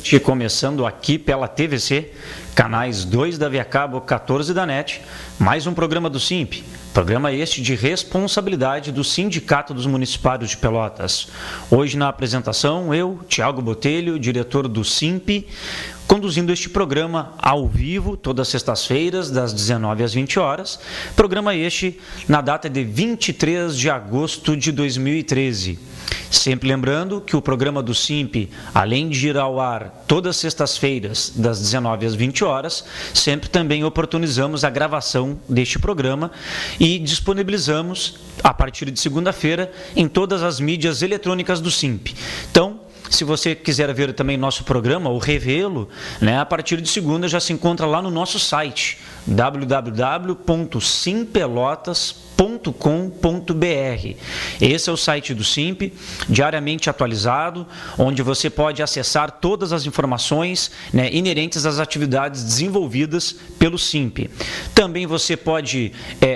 este começando aqui pela TVC, canais 2 da Via Cabo, 14 da NET, mais um programa do SIMP, programa este de responsabilidade do Sindicato dos Municipários de Pelotas. Hoje na apresentação, eu, Tiago Botelho, diretor do SIMP, conduzindo este programa ao vivo, todas as sextas-feiras, das 19 às 20 horas. Programa este na data de 23 de agosto de 2013. Sempre lembrando que o programa do SIMP, além de ir ao ar todas as sextas-feiras, das 19 às 20 horas, sempre também oportunizamos a gravação deste programa e disponibilizamos, a partir de segunda-feira, em todas as mídias eletrônicas do SIMP. Então, se você quiser ver também nosso programa ou revê-lo, a partir de segunda já se encontra lá no nosso site, www.simpelotas.com.br. Esse é o site do SIMP, diariamente atualizado, onde você pode acessar todas as informações inerentes às atividades desenvolvidas pelo SIMP. Também você pode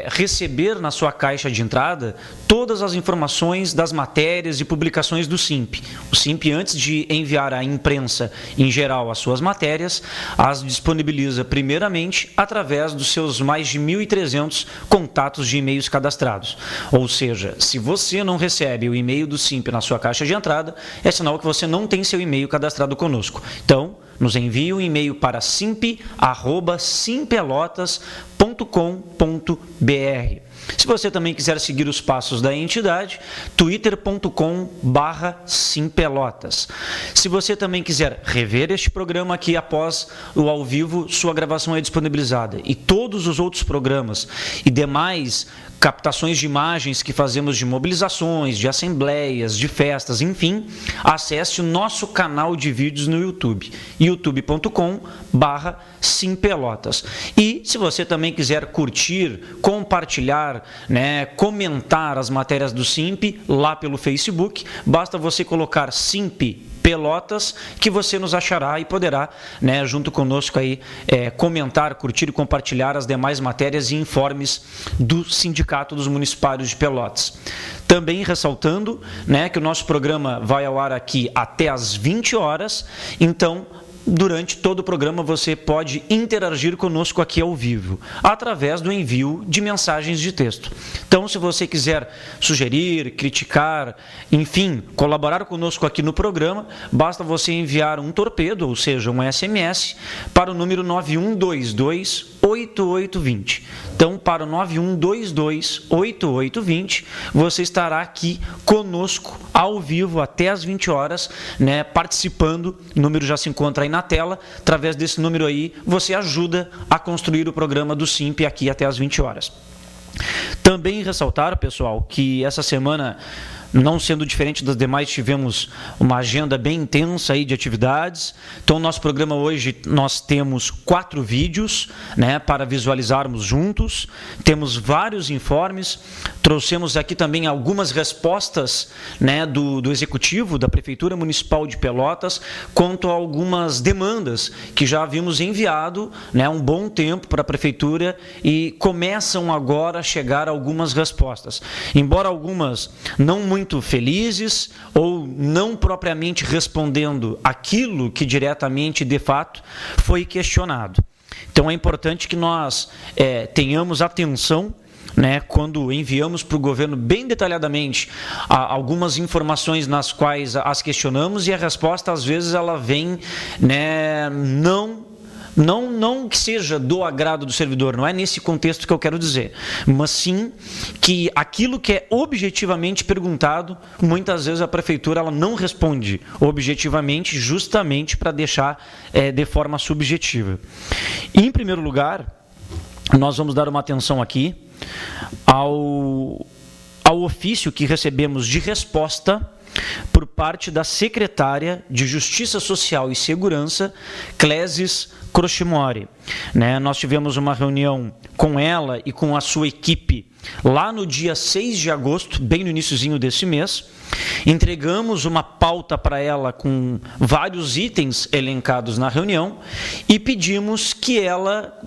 receber na sua caixa de entrada todas as informações das matérias e publicações do SIMP. O SIMP, antes de enviar à imprensa em geral as suas matérias, as disponibiliza primeiramente através dos seus mais de 1.300 contatos de e-mails cadastrados. Ou seja, se você não recebe o e-mail do SIMP na sua caixa de entrada, é sinal que você não tem seu e-mail cadastrado conosco. Então, nos envie um e-mail para simp@simpelotas.com.br. Se você também quiser seguir os passos da entidade, twitter.com/simpelotas. Se você também quiser rever este programa aqui após o ao vivo, sua gravação é disponibilizada. E todos os outros programas e demais captações de imagens que fazemos de mobilizações, de assembleias, de festas, enfim, acesse o nosso canal de vídeos no YouTube, youtube.com/simpelotas. E se você também quiser curtir, compartilhar, comentar as matérias do SIMP lá pelo Facebook, basta você colocar SIMP Pelotas, que você nos achará e poderá, junto conosco aí, comentar, curtir e compartilhar as demais matérias e informes do Sindicato dos Municipários de Pelotas. Também ressaltando, que o nosso programa vai ao ar aqui até às 20 horas, então, durante todo o programa você pode interagir conosco aqui ao vivo, através do envio de mensagens de texto. Então, se você quiser sugerir, criticar, enfim, colaborar conosco aqui no programa, basta você enviar um torpedo, ou seja, um SMS, para o número 9122-8820. Então, para o 9122-8820, você estará aqui conosco ao vivo até às 20 horas, participando. O número já se encontra aí na tela. Através desse número aí, você ajuda a construir o programa do SIMP aqui até às 20 horas. Também ressaltar, pessoal, que essa semana, não sendo diferente das demais, tivemos uma agenda bem intensa aí de atividades. Então, nosso programa hoje, nós temos 4 vídeos, para visualizarmos juntos. Temos vários informes. Trouxemos aqui também algumas respostas, do Executivo, da Prefeitura Municipal de Pelotas, quanto a algumas demandas que já havíamos enviado, há um bom tempo para a Prefeitura e começam agora a chegar algumas respostas. Embora algumas não muito felizes ou não propriamente respondendo aquilo que diretamente, de fato, foi questionado. Então, é importante que nós tenhamos atenção, quando enviamos para o governo bem detalhadamente algumas informações nas quais as questionamos, e a resposta, às vezes, ela vem, não que seja do agrado do servidor, não é nesse contexto que eu quero dizer, mas sim que aquilo que é objetivamente perguntado, muitas vezes a prefeitura ela não responde objetivamente, justamente para deixar de forma subjetiva. E, em primeiro lugar, nós vamos dar uma atenção aqui ao ofício que recebemos de resposta por parte da secretária de Justiça Social e Segurança, Clésis Crochimori. Nós tivemos uma reunião com ela e com a sua equipe lá no dia 6 de agosto, bem no iniciozinho desse mês. Entregamos uma pauta para ela com vários itens elencados na reunião e pedimos que ela,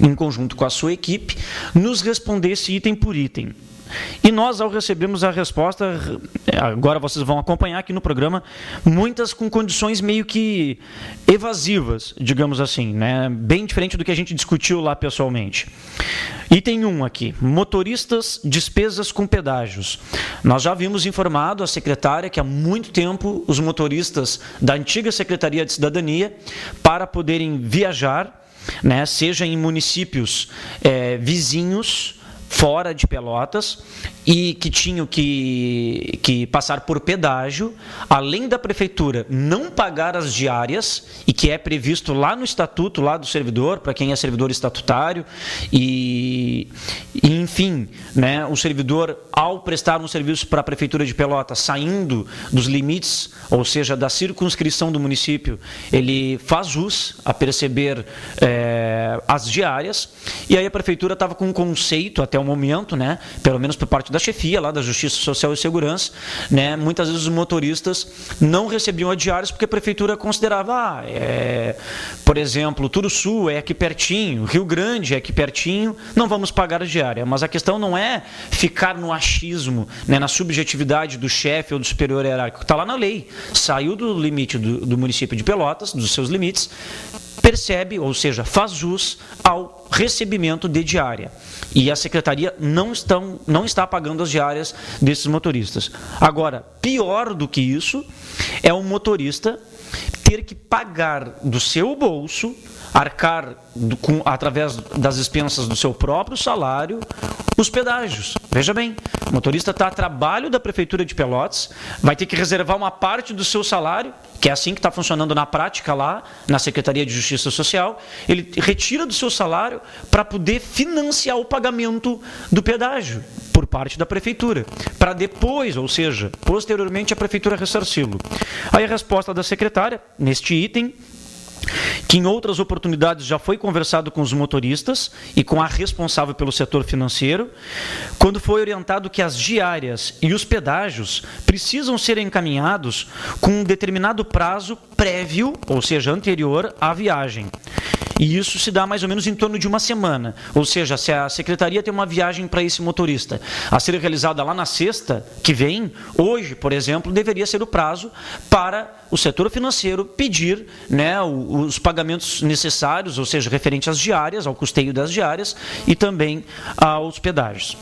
em conjunto com a sua equipe, nos respondesse item por item. E nós, ao recebermos a resposta, agora vocês vão acompanhar aqui no programa, muitas com condições meio que evasivas, digamos assim, né? Bem diferente do que a gente discutiu lá pessoalmente. Item 1 aqui, motoristas, despesas com pedágios. Nós já havíamos informado a secretária que há muito tempo os motoristas da antiga Secretaria de Cidadania, para poderem viajar, né, seja em municípios vizinhos, fora de Pelotas, e que tinham que passar por pedágio, além da prefeitura não pagar as diárias, e que é previsto lá no estatuto lá do servidor, para quem é servidor estatutário, e enfim, né, o servidor, ao prestar um serviço para a prefeitura de Pelotas, saindo dos limites, ou seja, da circunscrição do município, ele faz jus a perceber as diárias, e aí a prefeitura estava com um conceito até o momento, né, pelo menos por parte da chefia lá da Justiça Social e Segurança, né, muitas vezes os motoristas não recebiam as diárias porque a prefeitura considerava, por exemplo, Turuçu é aqui pertinho, Rio Grande é aqui pertinho, não vamos pagar a diária. Mas a questão não é ficar no achismo, né, na subjetividade do chefe ou do superior hierárquico, está lá na lei, saiu do limite do município de Pelotas, dos seus limites, percebe, ou seja, faz jus ao recebimento de diária. E a secretaria não está pagando as diárias desses motoristas. Agora, pior do que isso, é o motorista ter que pagar do seu bolso, arcar através das expensas do seu próprio salário, os pedágios. Veja bem, o motorista está a trabalho da Prefeitura de Pelotas, vai ter que reservar uma parte do seu salário, que é assim que está funcionando na prática lá, na Secretaria de Justiça Social, ele retira do seu salário para poder financiar o pagamento do pedágio por parte da Prefeitura, para depois, ou seja, posteriormente, a Prefeitura ressarci-lo. Aí a resposta da secretária, neste item, que em outras oportunidades já foi conversado com os motoristas e com a responsável pelo setor financeiro, quando foi orientado que as diárias e os pedágios precisam ser encaminhados com um determinado prazo prévio, ou seja, anterior à viagem. E isso se dá mais ou menos em torno de uma semana. Ou seja, se a secretaria tem uma viagem para esse motorista a ser realizada lá na sexta que vem, hoje, por exemplo, deveria ser o prazo para o setor financeiro pedir, né, os pagamentos necessários, ou seja, referente às diárias, ao custeio das diárias e também aos pedágios.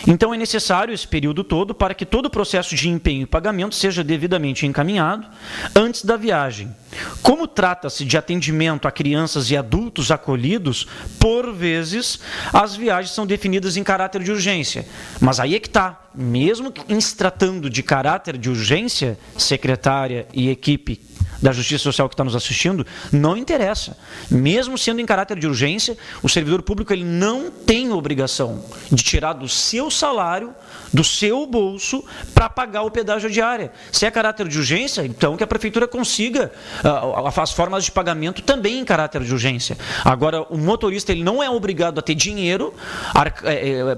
Então é necessário esse período todo para que todo o processo de empenho e pagamento seja devidamente encaminhado antes da viagem. Como trata-se de atendimento a crianças e adultos acolhidos, por vezes as viagens são definidas em caráter de urgência. Mas aí é que está. Mesmo em se tratando de caráter de urgência, secretária e equipe da Justiça Social que está nos assistindo, não interessa. Mesmo sendo em caráter de urgência, o servidor público ele não tem obrigação de tirar do seu salário, do seu bolso, para pagar o pedágio diária. Se é caráter de urgência, então que a Prefeitura consiga as formas de pagamento também em caráter de urgência. Agora, o motorista ele não é obrigado a ter dinheiro,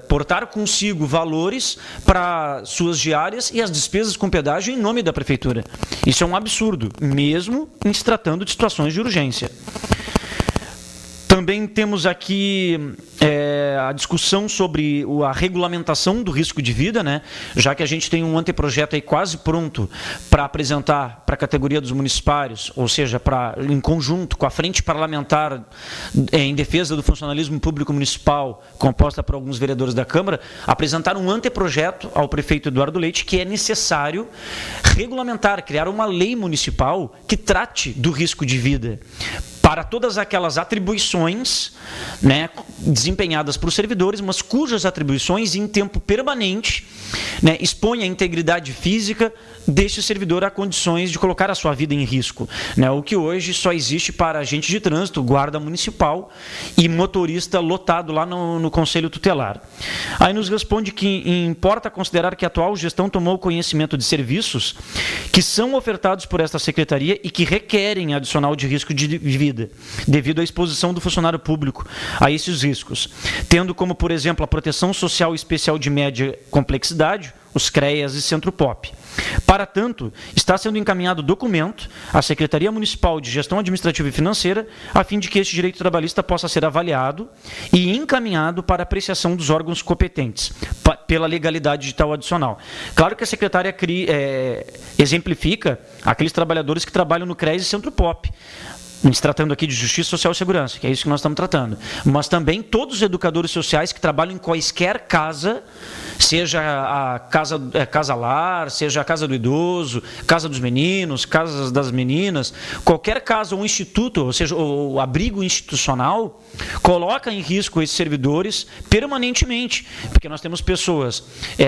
portar consigo valores para suas diárias e as despesas com pedágio em nome da Prefeitura. Isso é um absurdo, mesmo em se tratando de situações de urgência. Também temos aqui a discussão sobre a regulamentação do risco de vida, né? Já que a gente tem um anteprojeto aí quase pronto para apresentar para a categoria dos municipários, ou seja, em conjunto com a Frente Parlamentar em Defesa do Funcionalismo Público Municipal, composta por alguns vereadores da Câmara, apresentar um anteprojeto ao prefeito Eduardo Leite que é necessário regulamentar, criar uma lei municipal que trate do risco de vida, para todas aquelas atribuições, né, desempenhadas por servidores, mas cujas atribuições em tempo permanente, né, expõem a integridade física deste servidor a condições de colocar a sua vida em risco, né, o que hoje só existe para agente de trânsito, guarda municipal e motorista lotado lá no Conselho Tutelar. Aí nos responde que importa considerar que a atual gestão tomou conhecimento de serviços que são ofertados por esta secretaria e que requerem adicional de risco de vida, devido à exposição do funcionário público a esses riscos, tendo como, por exemplo, a proteção social especial de média complexidade, os CREAS e Centro Pop. Para tanto, está sendo encaminhado documento à Secretaria Municipal de Gestão Administrativa e Financeira, a fim de que este direito trabalhista possa ser avaliado e encaminhado para apreciação dos órgãos competentes, pela legalidade de tal adicional. Claro que a secretária exemplifica aqueles trabalhadores que trabalham no CRES e Centro Pop, se tratando aqui de Justiça Social e Segurança, que é isso que nós estamos tratando. Mas também todos os educadores sociais que trabalham em quaisquer casa, seja a casa lar, seja a casa do idoso, casa dos meninos, casas das meninas, qualquer casa ou instituto, ou seja, o abrigo institucional, coloca em risco esses servidores permanentemente, porque nós temos pessoas,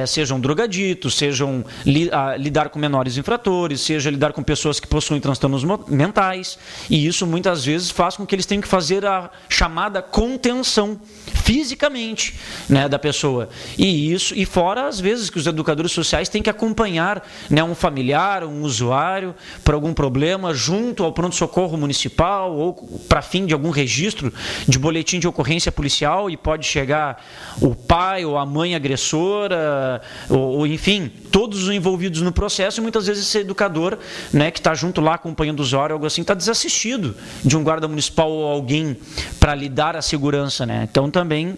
sejam drogaditos, sejam lidar com menores infratores, seja lidar com pessoas que possuem transtornos mentais, e isso muitas vezes faz com que eles tenham que fazer a chamada contenção fisicamente, né, da pessoa. E fora às vezes que os educadores sociais têm que acompanhar, né, um familiar, um usuário para algum problema junto ao pronto-socorro municipal ou para fim de algum registro de boletim de ocorrência policial, e pode chegar o pai ou a mãe agressora, ou enfim, todos os envolvidos no processo, e muitas vezes esse educador, né, que está junto lá acompanhando o usuário, algo assim, está desassistido de um guarda municipal ou alguém para lhe dar a segurança, né? Então também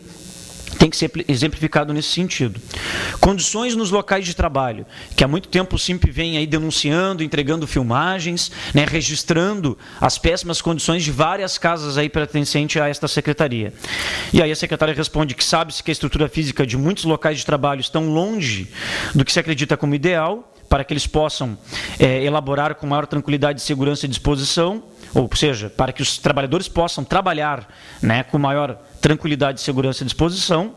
tem que ser exemplificado nesse sentido. Condições nos locais de trabalho, que há muito tempo o SIMP vem aí denunciando, entregando filmagens, né, registrando as péssimas condições de várias casas aí pertencentes a esta secretaria. E aí a secretária responde que sabe-se que a estrutura física de muitos locais de trabalho estão longe do que se acredita como ideal, para que eles possam elaborar com maior tranquilidade, segurança e disposição, ou seja, para que os trabalhadores possam trabalhar, né, com maior tranquilidade, segurança e disposição,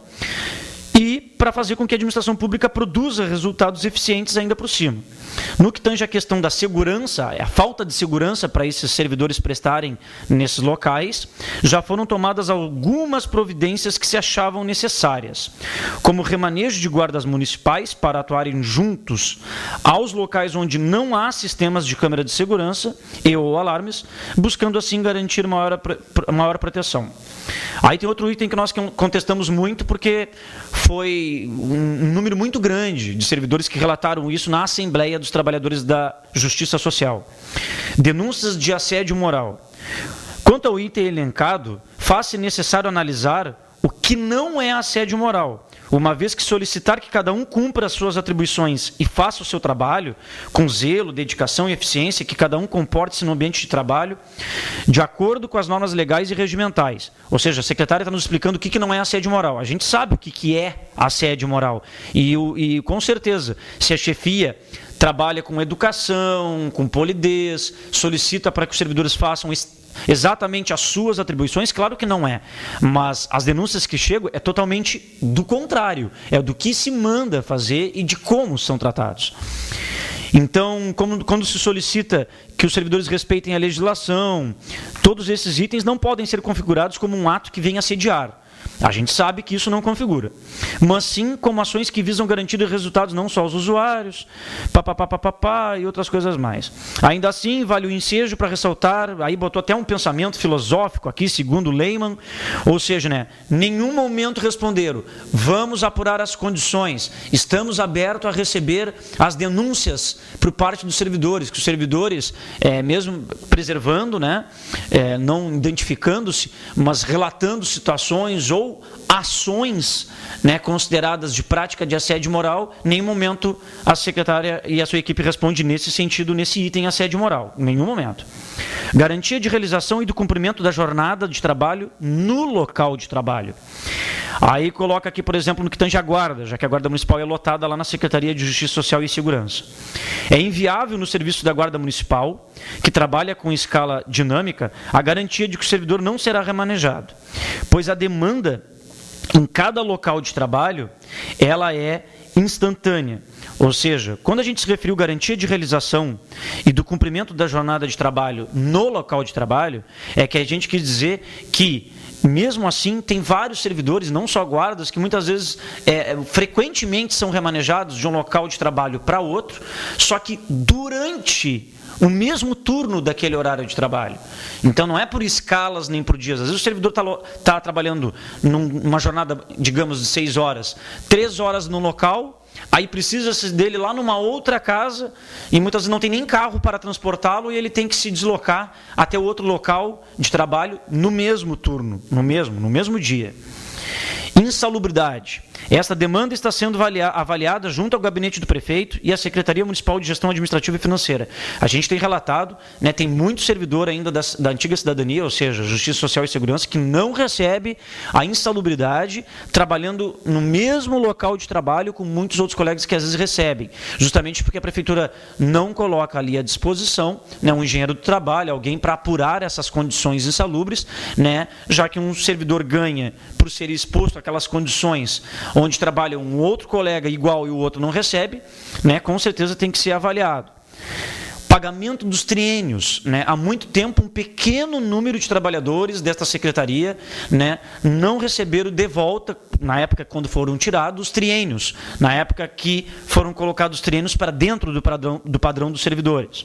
e para fazer com que a administração pública produza resultados eficientes ainda por cima. No que tange a questão da segurança, a falta de segurança para esses servidores prestarem nesses locais, já foram tomadas algumas providências que se achavam necessárias, como remanejo de guardas municipais para atuarem juntos aos locais onde não há sistemas de câmera de segurança e ou alarmes, buscando assim garantir maior proteção. Aí tem outro item que nós contestamos muito, porque foi um número muito grande de servidores que relataram isso na Assembleia dos Trabalhadores da Justiça Social. Denúncias de assédio moral. Quanto ao item elencado, faz-se necessário analisar o que não é assédio moral, uma vez que solicitar que cada um cumpra as suas atribuições e faça o seu trabalho com zelo, dedicação e eficiência, que cada um comporte-se no ambiente de trabalho de acordo com as normas legais e regimentais. Ou seja, a secretária está nos explicando o que não é assédio moral. A gente sabe o que é assédio moral. E com certeza, se a chefia trabalha com educação, com polidez, solicita para que os servidores façam exatamente as suas atribuições, claro que não é, mas as denúncias que chegam é totalmente do contrário, é do que se manda fazer e de como são tratados. Então, quando se solicita que os servidores respeitem a legislação, todos esses itens não podem ser configurados como um ato que venha assediar. A gente sabe que isso não configura, mas sim como ações que visam garantir resultados não só aos usuários, e outras coisas mais. Ainda assim, vale o ensejo para ressaltar, aí botou até um pensamento filosófico aqui, segundo Lehmann, ou seja, né, nenhum momento responderam, vamos apurar as condições, estamos abertos a receber as denúncias por parte dos servidores, que os servidores, mesmo preservando, né, não identificando-se, mas relatando situações ou ações, né, consideradas de prática de assédio moral, em nenhum momento a secretária e a sua equipe responde nesse sentido, nesse item assédio moral, em nenhum momento. Garantia de realização e do cumprimento da jornada de trabalho no local de trabalho. Aí coloca aqui, por exemplo, no que tange a guarda, já que a Guarda Municipal é lotada lá na Secretaria de Justiça Social e Segurança. É inviável no serviço da Guarda Municipal, que trabalha com escala dinâmica, a garantia de que o servidor não será remanejado, pois a demanda em cada local de trabalho, ela é instantânea. Ou seja, quando a gente se referiu à garantia de realização e do cumprimento da jornada de trabalho no local de trabalho, é que a gente quis dizer que, mesmo assim, tem vários servidores, não só guardas, que muitas vezes, frequentemente são remanejados de um local de trabalho para outro, só que durante o mesmo turno daquele horário de trabalho. Então não é por escalas nem por dias. Às vezes o servidor está trabalhando numa jornada, digamos, de 6 horas, 3 horas no local, aí precisa dele lá numa outra casa, e muitas vezes não tem nem carro para transportá-lo, e ele tem que se deslocar até o outro local de trabalho no mesmo turno, no mesmo dia. Insalubridade. Esta demanda está sendo avaliada junto ao gabinete do prefeito e à Secretaria Municipal de Gestão Administrativa e Financeira. A gente tem relatado, né, tem muito servidor ainda da antiga cidadania, ou seja, Justiça Social e Segurança, que não recebe a insalubridade, trabalhando no mesmo local de trabalho com muitos outros colegas que às vezes recebem, justamente porque a prefeitura não coloca ali à disposição, né, um engenheiro do trabalho, alguém para apurar essas condições insalubres, né, já que um servidor ganha por ser exposto àquelas condições onde trabalha um outro colega igual e o outro não recebe, né, com certeza tem que ser avaliado. Pagamento dos triênios, né? Há muito tempo um pequeno número de trabalhadores desta secretaria, né, não receberam de volta, na época quando foram tirados, os triênios, na época que foram colocados os triênios para dentro do padrão dos servidores.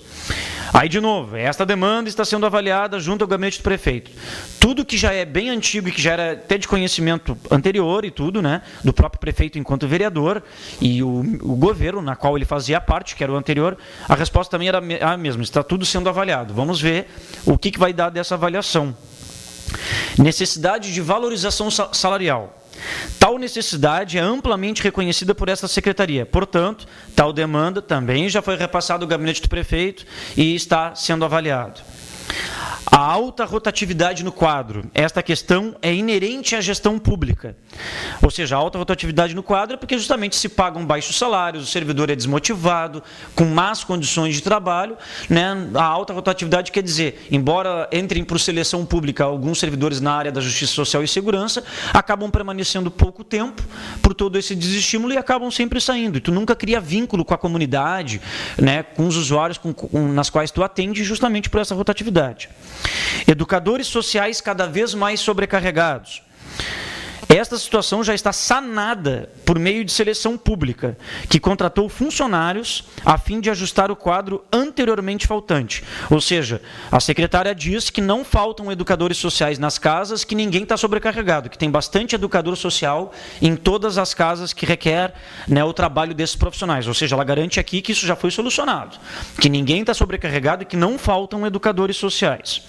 Aí, de novo, esta demanda está sendo avaliada junto ao gabinete do prefeito. Tudo que já é bem antigo e que já era até de conhecimento anterior e tudo, né, do próprio prefeito enquanto vereador e o governo na qual ele fazia parte, que era o anterior, a resposta também era a mesma, está tudo sendo avaliado. Vamos ver o que vai dar dessa avaliação. Necessidade de valorização salarial. Tal necessidade é amplamente reconhecida por esta secretaria. Portanto, tal demanda também já foi repassada ao gabinete do prefeito e está sendo avaliado. A alta rotatividade no quadro. Esta questão é inerente à gestão pública. Ou seja, a alta rotatividade no quadro é porque justamente se pagam baixos salários, o servidor é desmotivado, com más condições de trabalho, né? A alta rotatividade quer dizer, embora entrem por seleção pública alguns servidores na área da Justiça Social e Segurança, acabam permanecendo pouco tempo por todo esse desestímulo e acabam sempre saindo. E tu nunca cria vínculo com a comunidade, né? Com os usuários nas quais tu atende, justamente por essa rotatividade. Educadores sociais cada vez mais sobrecarregados. Esta situação já está sanada por meio de seleção pública, que contratou funcionários a fim de ajustar o quadro anteriormente faltante. Ou seja, a secretária diz que não faltam educadores sociais nas casas, que ninguém está sobrecarregado, que tem bastante educador social em todas as casas que requer, né, o trabalho desses profissionais. Ou seja, ela garante aqui que isso já foi solucionado, que ninguém está sobrecarregado e que não faltam educadores sociais.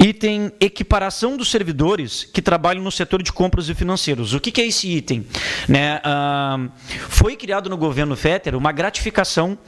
Item equiparação dos servidores que trabalham no setor de compras e financeiros. O que é esse item? Né, foi criado no governo Fetter uma gratificação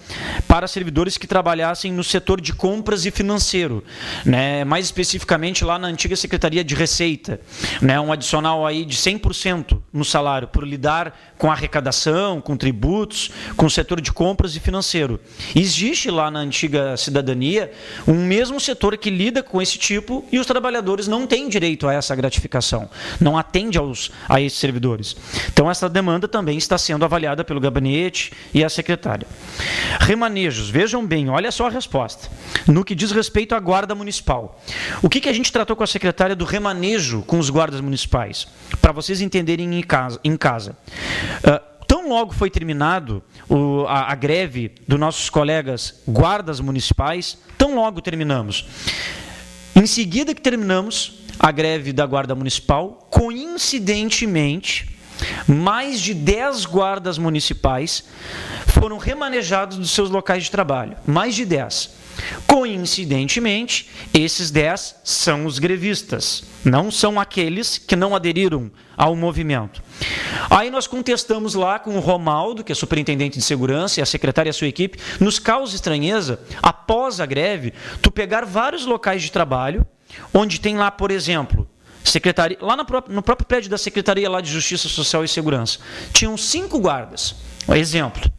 para servidores que trabalhassem no setor de compras e financeiro, né, mais especificamente lá na antiga Secretaria de Receita, né, um adicional aí de 100% no salário por lidar com arrecadação, com tributos, com o setor de compras e financeiro. Existe lá na antiga cidadania um mesmo setor que lida com esse tipo e os trabalhadores não têm direito a essa gratificação, não atende a esses servidores. Então, essa demanda também está sendo avaliada pelo gabinete e a secretária. Remanejos, vejam bem, olha só a resposta. No que diz respeito à guarda municipal. O que a gente tratou com a secretária do remanejo com os guardas municipais? Para vocês entenderem em casa. Tão logo foi terminado a greve dos nossos colegas guardas municipais, tão logo terminamos. Em seguida que terminamos a greve da Guarda Municipal, coincidentemente, mais de 10 guardas municipais foram remanejados dos seus locais de trabalho. Mais de 10. Coincidentemente, esses 10 são os grevistas, não são aqueles que não aderiram ao movimento. Aí nós contestamos lá com o Romaldo, que é superintendente de segurança, e a secretária e a sua equipe, nos causa estranheza, após a greve, tu pegar vários locais de trabalho, onde tem lá, por exemplo, secretaria, lá no próprio prédio da Secretaria lá de Justiça Social e Segurança, tinham 5 guardas. Exemplo.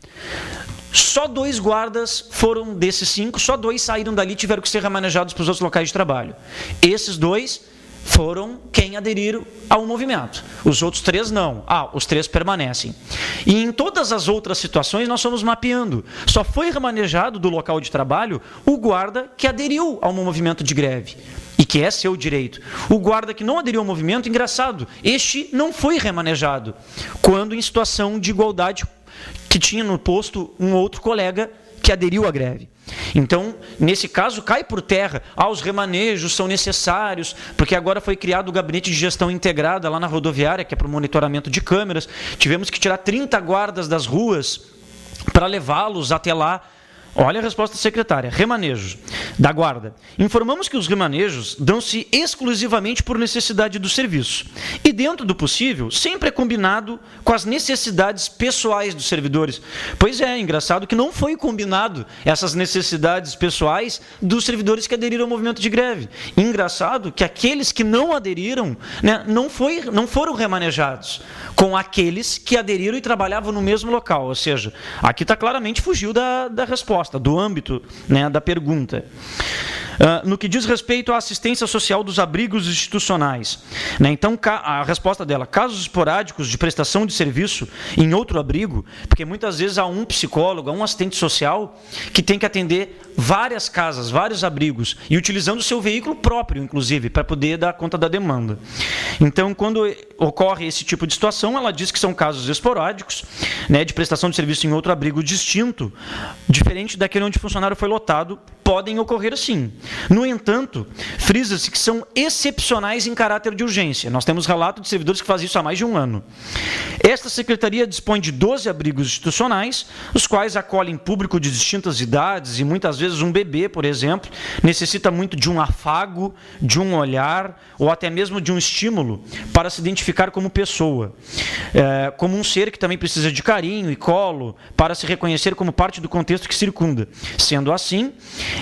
Só 2 guardas foram desses 5, só 2 saíram dali e tiveram que ser remanejados para os outros locais de trabalho. Esses 2 foram quem aderiram ao movimento. Os outros 3 não. Os 3 permanecem. E em todas as outras situações nós fomos mapeando. Só foi remanejado do local de trabalho o guarda que aderiu ao movimento de greve. E que é seu direito. O guarda que não aderiu ao movimento, engraçado, este não foi remanejado. Quando em situação de igualdade que tinha no posto um outro colega que aderiu à greve. Então, nesse caso, cai por terra. Os remanejos são necessários, porque agora foi criado o gabinete de gestão integrada lá na rodoviária, que é para o monitoramento de câmeras. Tivemos que tirar 30 guardas das ruas para levá-los até lá. Olha a resposta da secretária. Remanejos da guarda. Informamos que os remanejos dão-se exclusivamente por necessidade do serviço. E, dentro do possível, sempre é combinado com as necessidades pessoais dos servidores. Pois é, engraçado que não foi combinado essas necessidades pessoais dos servidores que aderiram ao movimento de greve. Engraçado que aqueles que não aderiram, né, não foram remanejados com aqueles que aderiram e trabalhavam no mesmo local. Ou seja, aqui está claramente fugiu da resposta, do âmbito, né, da pergunta. No que diz respeito à assistência social dos abrigos institucionais, né, então a resposta dela, casos esporádicos de prestação de serviço em outro abrigo, porque muitas vezes há um psicólogo, há um assistente social que tem que atender várias casas, vários abrigos, e utilizando o seu veículo próprio, inclusive, para poder dar conta da demanda. Então, quando ocorre esse tipo de situação, ela diz que são casos esporádicos, né, de prestação de serviço em outro abrigo distinto, diferente daquele onde o funcionário foi lotado, podem ocorrer sim. No entanto, frisa-se que são excepcionais em caráter de urgência. Nós temos relato de servidores que fazem isso há mais de um ano. Esta secretaria dispõe de 12 abrigos institucionais, os quais acolhem público de distintas idades e muitas vezes um bebê, por exemplo, necessita muito de um afago, de um olhar ou até mesmo de um estímulo para se identificar como pessoa, como um ser que também precisa de carinho e colo para se reconhecer como parte do contexto que circunda. Sendo assim,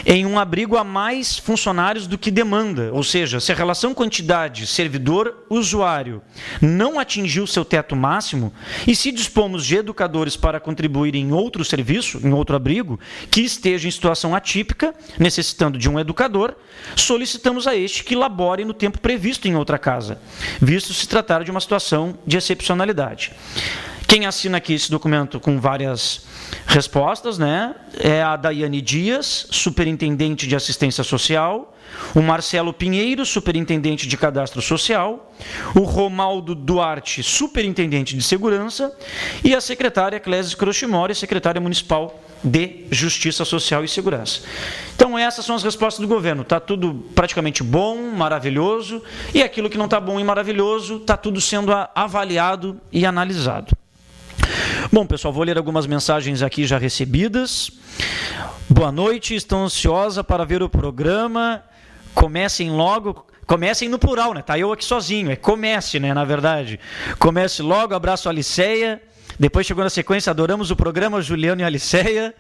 em um abrigo há mais funcionários do que demanda, ou seja, se a relação quantidade servidor-usuário não atingiu seu teto máximo e se dispomos de educadores para contribuir em outro serviço, em outro abrigo, que esteja em situação atípica, necessitando de um educador, solicitamos a este que labore no tempo previsto em outra casa, visto se tratar de uma situação de excepcionalidade. Quem assina aqui esse documento com várias respostas, né, é a Daiane Dias, superintendente de assistência social, o Marcelo Pinheiro, superintendente de cadastro social, o Romaldo Duarte, superintendente de segurança, e a secretária Clésia Crochimori, secretária municipal de Justiça Social e Segurança. Então essas são as respostas do governo. Está tudo praticamente bom, maravilhoso, e aquilo que não está bom e maravilhoso, está tudo sendo avaliado e analisado. Bom, pessoal, vou ler algumas mensagens aqui já recebidas. Boa noite, estou ansiosa para ver o programa. Comecem logo, comecem no plural, né? Tá eu aqui sozinho, comece, né, na verdade. Comece logo, abraço a Aliceia. Depois chegou na sequência, adoramos o programa, Juliano e Aliceia.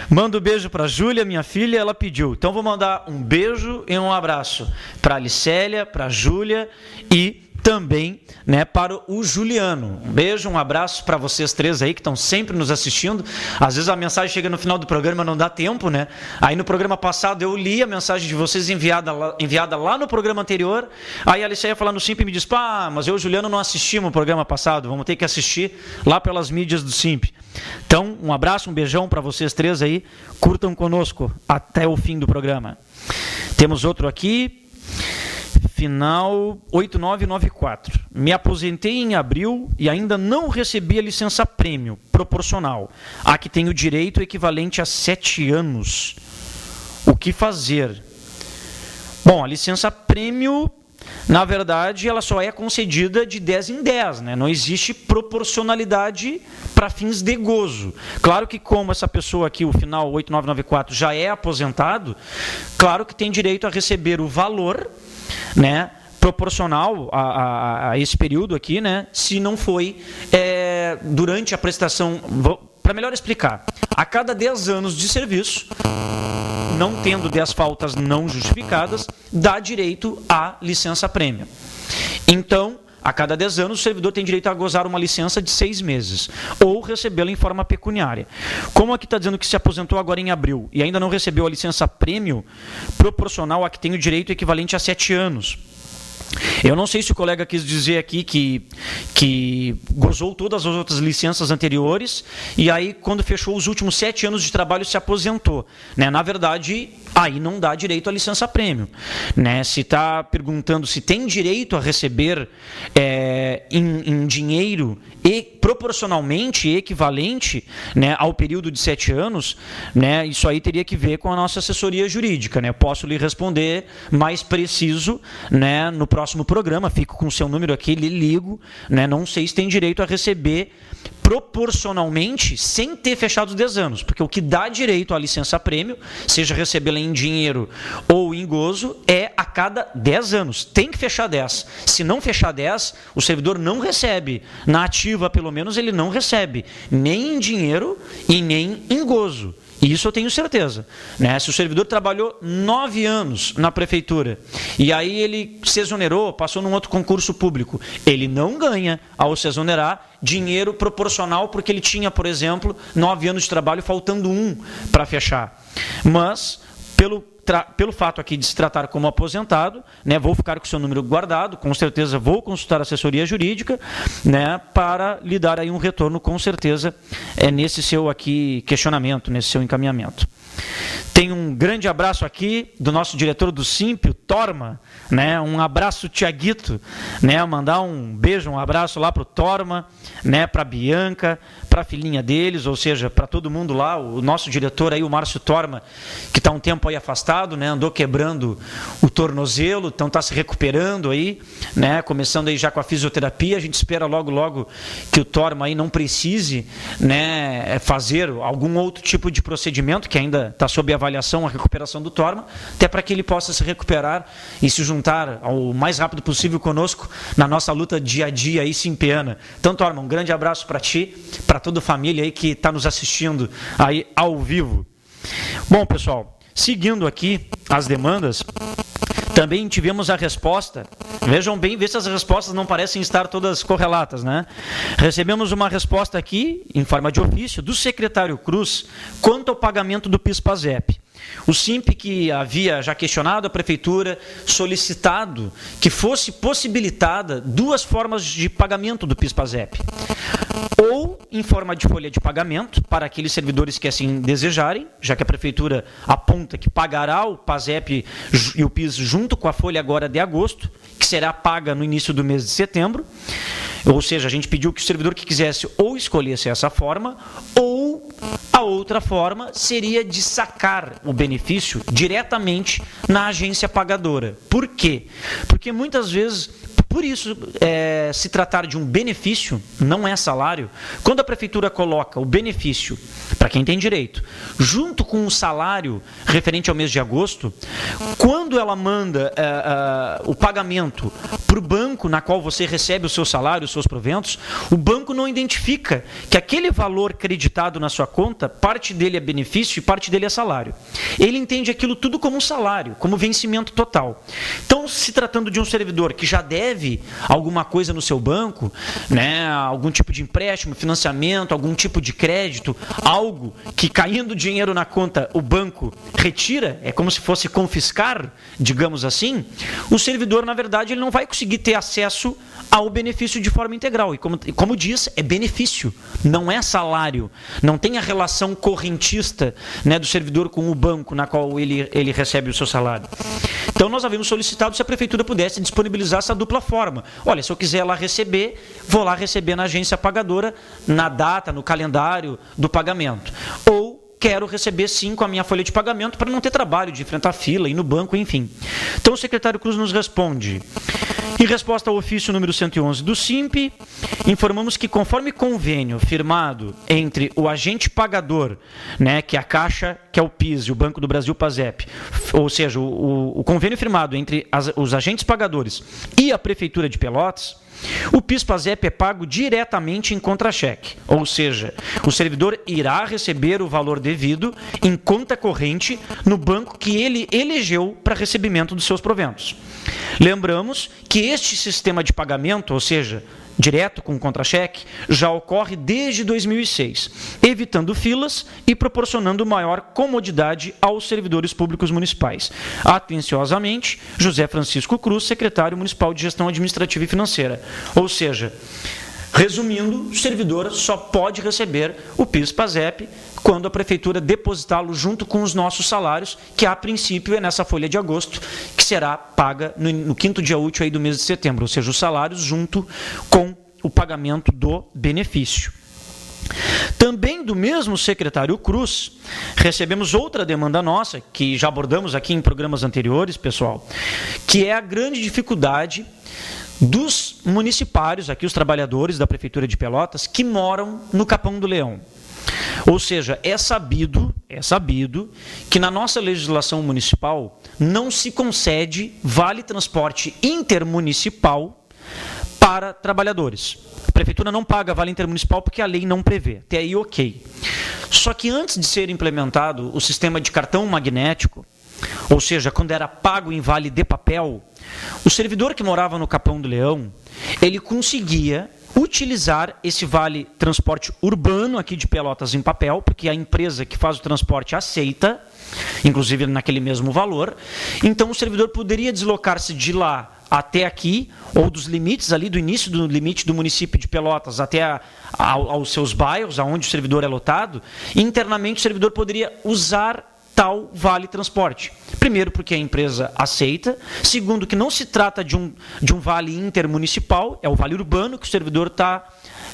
Manda um beijo para a Júlia, minha filha, ela pediu. Então vou mandar um beijo e um abraço para a Alicélia, para a Júlia e também, né, para o Juliano. Um beijo, um abraço para vocês três aí que estão sempre nos assistindo. Às vezes a mensagem chega no final do programa, não dá tempo, né? Aí no programa passado eu li a mensagem de vocês enviada lá no programa anterior. Aí a Aliceia falando Simp me diz, pá, mas eu e o Juliano não assistimos o programa passado, vamos ter que assistir lá pelas mídias do Simp. Então, um abraço, um beijão para vocês três aí. Curtam conosco até o fim do programa. Temos outro aqui. Final 8994. Me aposentei em abril e ainda não recebi a licença prêmio proporcional, a que tenho direito equivalente a 7 anos. O que fazer? Bom, a licença prêmio, na verdade, ela só é concedida de 10 em 10, né? Não existe proporcionalidade para fins de gozo. Claro que como essa pessoa aqui, o final 8994, já é aposentado, claro que tem direito a receber o valor, né, proporcional a esse período aqui, né, se não foi durante a prestação. Para melhor explicar, a cada 10 anos de serviço, não tendo 10 faltas não justificadas, dá direito à licença prêmio. Então, a cada 10 anos, o servidor tem direito a gozar uma licença de 6 meses, ou recebê-la em forma pecuniária. Como aqui está dizendo que se aposentou agora em abril e ainda não recebeu a licença prêmio proporcional a que tem o direito equivalente a 7 anos. Eu não sei se o colega quis dizer aqui que gozou todas as outras licenças anteriores e aí, quando fechou os últimos 7 anos de trabalho, se aposentou, né? Na verdade, aí não dá direito à licença prêmio, né? Se está perguntando se tem direito a receber em dinheiro e proporcionalmente equivalente, né, ao período de 7 anos, né, isso aí teria que ver com a nossa assessoria jurídica, né? Eu posso lhe responder mais preciso, né, no próximo programa, fico com o seu número aqui, lhe ligo, né? Não sei se tem direito a receber proporcionalmente sem ter fechado os 10 anos, porque o que dá direito à licença-prêmio, seja recebê-la em dinheiro ou em gozo, é a cada 10 anos. Tem que fechar 10. Se não fechar 10, o servidor não recebe. Na ativa, pelo menos, ele não recebe nem em dinheiro e nem em gozo. Isso eu tenho certeza. Né? Se o servidor trabalhou 9 anos na prefeitura e aí ele se exonerou, passou num outro concurso público, ele não ganha, ao se exonerar, dinheiro proporcional porque ele tinha, por exemplo, 9 anos de trabalho, faltando 1 para fechar. Mas, pelo fato aqui de se tratar como aposentado, né, vou ficar com o seu número guardado, com certeza vou consultar a assessoria jurídica, né, para lhe dar aí um retorno, com certeza, nesse seu aqui questionamento, nesse seu encaminhamento. Tem um grande abraço aqui do nosso diretor do Simp, o Torma, né? Um abraço, Tiaguito, né? Mandar um beijo, um abraço lá para o Torma, né? Para a Bianca, para a filhinha deles, ou seja, para todo mundo lá. O nosso diretor aí, o Márcio Torma, que está um tempo aí afastado, né? Andou quebrando o tornozelo, então está se recuperando aí, né? Começando aí já com a fisioterapia. A gente espera logo, logo que o Torma aí não precise, né? Fazer algum outro tipo de procedimento, que ainda está sob avaliação a recuperação do Torma, até para que ele possa se recuperar e se juntar ao mais rápido possível conosco na nossa luta dia a dia aí simpiana. Então, Torma, um grande abraço para ti, para toda a família aí que está nos assistindo aí ao vivo. Bom, pessoal, seguindo aqui as demandas, também tivemos a resposta. Vejam bem, vê se as respostas não parecem estar todas correlatas, né? Recebemos uma resposta aqui, em forma de ofício, do secretário Cruz, quanto ao pagamento do PIS/PASEP. O Simp, que havia já questionado a prefeitura, solicitado que fosse possibilitada 2 formas de pagamento do PIS/PASEP. Ou em forma de folha de pagamento, para aqueles servidores que assim desejarem, já que a prefeitura aponta que pagará o PASEP e o PIS junto com a folha agora de agosto, que será paga no início do mês de setembro. Ou seja, a gente pediu que o servidor que quisesse ou escolhesse essa forma, ou a outra forma seria de sacar o benefício diretamente na agência pagadora. Por quê? Porque muitas vezes, por isso, se tratar de um benefício, não é salário, quando a prefeitura coloca o benefício, para quem tem direito, junto com o salário referente ao mês de agosto, quando ela manda o pagamento para o banco na qual você recebe o seu salário, os seus proventos, o banco não identifica que aquele valor creditado na sua conta, parte dele é benefício e parte dele é salário. Ele entende aquilo tudo como um salário, como vencimento total. Então, se tratando de um servidor que já deve alguma coisa no seu banco, né, algum tipo de empréstimo, financiamento, algum tipo de crédito, algo que caindo dinheiro na conta o banco retira, é como se fosse confiscar, digamos assim, o servidor, na verdade, ele não vai conseguir ter acesso ao benefício de forma integral. E como diz, é benefício, não é salário. Não tem a relação correntista, né, do servidor com o banco na qual ele recebe o seu salário. Então, nós havíamos solicitado se a prefeitura pudesse disponibilizar essa dupla forma. Olha, se eu quiser lá receber, vou lá receber na agência pagadora, na data, no calendário do pagamento. Ou quero receber sim com a minha folha de pagamento para não ter trabalho de enfrentar fila, ir no banco, enfim. Então, o secretário Cruz nos responde. Em resposta ao ofício número 111 do Simp, informamos que, conforme convênio firmado entre o agente pagador, né, que é a Caixa, que é o PIS, e o Banco do Brasil PASEP, ou seja, o convênio firmado entre os agentes pagadores e a Prefeitura de Pelotas, o PIS/PASEP é pago diretamente em contra-cheque, ou seja, o servidor irá receber o valor devido em conta corrente no banco que ele elegeu para recebimento dos seus proventos. Lembramos que este sistema de pagamento, ou seja, direto com contra-cheque, já ocorre desde 2006, evitando filas e proporcionando maior comodidade aos servidores públicos municipais. Atenciosamente, José Francisco Cruz, secretário municipal de Gestão Administrativa e Financeira. Ou seja, resumindo, o servidor só pode receber o PIS/PASEP quando a prefeitura depositá-lo junto com os nossos salários, que a princípio é nessa folha de agosto, que será paga no 5º dia útil aí do mês de setembro, ou seja, os salários junto com o pagamento do benefício. Também do mesmo secretário Cruz, recebemos outra demanda nossa, que já abordamos aqui em programas anteriores, pessoal, que é a grande dificuldade dos municipários, aqui os trabalhadores da Prefeitura de Pelotas, que moram no Capão do Leão. Ou seja, é sabido que na nossa legislação municipal não se concede vale transporte intermunicipal para trabalhadores. A Prefeitura não paga vale intermunicipal porque a lei não prevê. Até aí, ok. Só que antes de ser implementado o sistema de cartão magnético, ou seja, quando era pago em vale de papel, o servidor que morava no Capão do Leão, ele conseguia utilizar esse vale transporte urbano aqui de Pelotas em papel, porque a empresa que faz o transporte aceita, inclusive naquele mesmo valor. Então o servidor poderia deslocar-se de lá até aqui, ou dos limites ali, do início do limite do município de Pelotas até aos seus bairros, aonde o servidor é lotado, e internamente o servidor poderia usar tal vale transporte. Primeiro, porque a empresa aceita. Segundo, que não se trata de um vale intermunicipal, é o vale urbano que o servidor está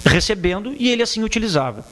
recebendo e ele assim utilizava.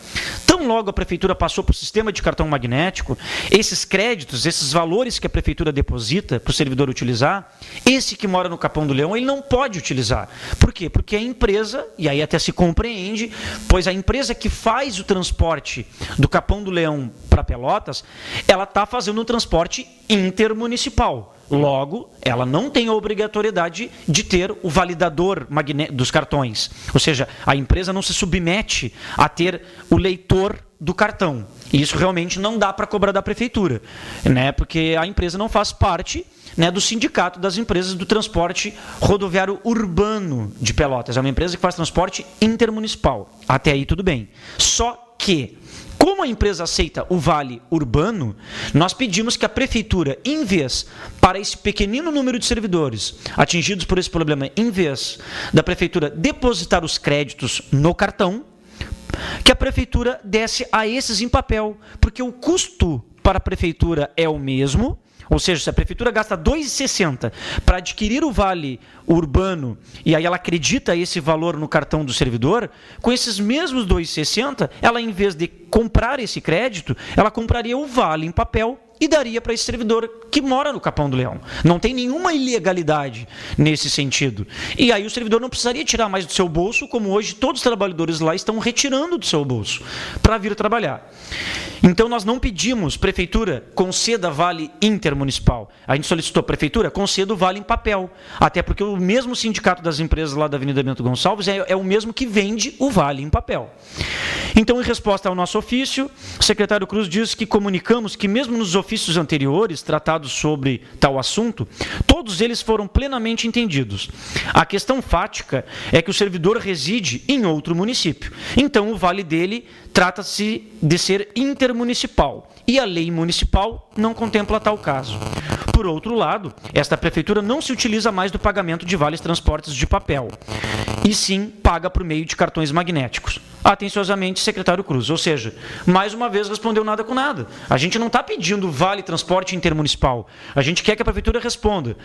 Tão logo a Prefeitura passou para o sistema de cartão magnético, esses créditos, esses valores que a Prefeitura deposita para o servidor utilizar, esse que mora no Capão do Leão, ele não pode utilizar. Por quê? Porque a empresa, e aí até se compreende, pois a empresa que faz o transporte do Capão do Leão para Pelotas, ela está fazendo um transporte intermunicipal. Logo, ela não tem a obrigatoriedade de ter o validador dos cartões. Ou seja, a empresa não se submete a ter o leitor do cartão. E isso realmente não dá para cobrar da Prefeitura, né? Porque a empresa não faz parte, né, do sindicato das empresas do transporte rodoviário urbano de Pelotas. É uma empresa que faz transporte intermunicipal. Até aí tudo bem. Só que, como a empresa aceita o vale urbano, nós pedimos que a Prefeitura, em vez, para esse pequenino número de servidores atingidos por esse problema, em vez da Prefeitura depositar os créditos no cartão, que a Prefeitura desse a esses em papel, porque o custo para a Prefeitura é o mesmo. Ou seja, se a Prefeitura gasta R$ 2,60 para adquirir o vale urbano e aí ela acredita esse valor no cartão do servidor, com esses mesmos R$ 2,60, ela, em vez de comprar esse crédito, ela compraria o vale em papel e daria para esse servidor que mora no Capão do Leão. Não tem nenhuma ilegalidade nesse sentido. E aí o servidor não precisaria tirar mais do seu bolso, como hoje todos os trabalhadores lá estão retirando do seu bolso para vir trabalhar. Então nós não pedimos, Prefeitura, conceda vale intermunicipal. A gente solicitou, Prefeitura, conceda o vale em papel. Até porque o mesmo sindicato das empresas lá da Avenida Bento Gonçalves é o mesmo que vende o vale em papel. Então, em resposta ao nosso ofício, o secretário Cruz diz que comunicamos que mesmo nos ofícios anteriores tratados sobre tal assunto, todos eles foram plenamente entendidos. A questão fática é que o servidor reside em outro município. Então, o vale dele trata-se de ser intermunicipal e a lei municipal não contempla tal caso. Por outro lado, esta Prefeitura não se utiliza mais do pagamento de vales transportes de papel, e sim paga por meio de cartões magnéticos. Atenciosamente, secretário Cruz. Ou seja, mais uma vez respondeu nada com nada. A gente não está pedindo vale transporte intermunicipal. A gente quer que a Prefeitura responda.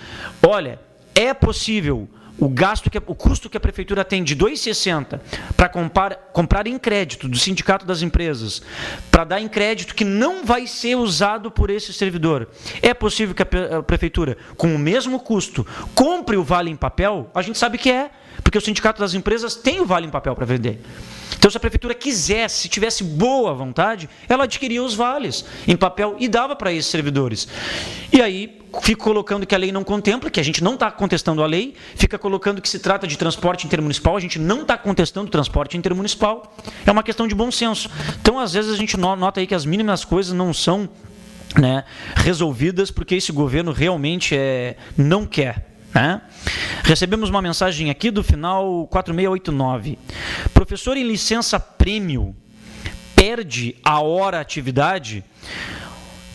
Olha, é possível o custo que a Prefeitura tem de R$ 2,60 para comprar em crédito do Sindicato das Empresas, para dar em crédito que não vai ser usado por esse servidor. É possível que a Prefeitura, com o mesmo custo, compre o vale em papel? A gente sabe que é, porque o Sindicato das Empresas tem o vale em papel para vender. Então, se a Prefeitura quisesse, se tivesse boa vontade, ela adquiria os vales em papel e dava para esses servidores. E aí, fica colocando que a lei não contempla, que a gente não está contestando a lei, fica colocando que se trata de transporte intermunicipal, a gente não está contestando o transporte intermunicipal, é uma questão de bom senso. Então, às vezes, a gente nota aí que as mínimas coisas não são, né, resolvidas, porque esse governo realmente não quer. Recebemos uma mensagem aqui do final 4689. Professor em licença prêmio perde a hora atividade?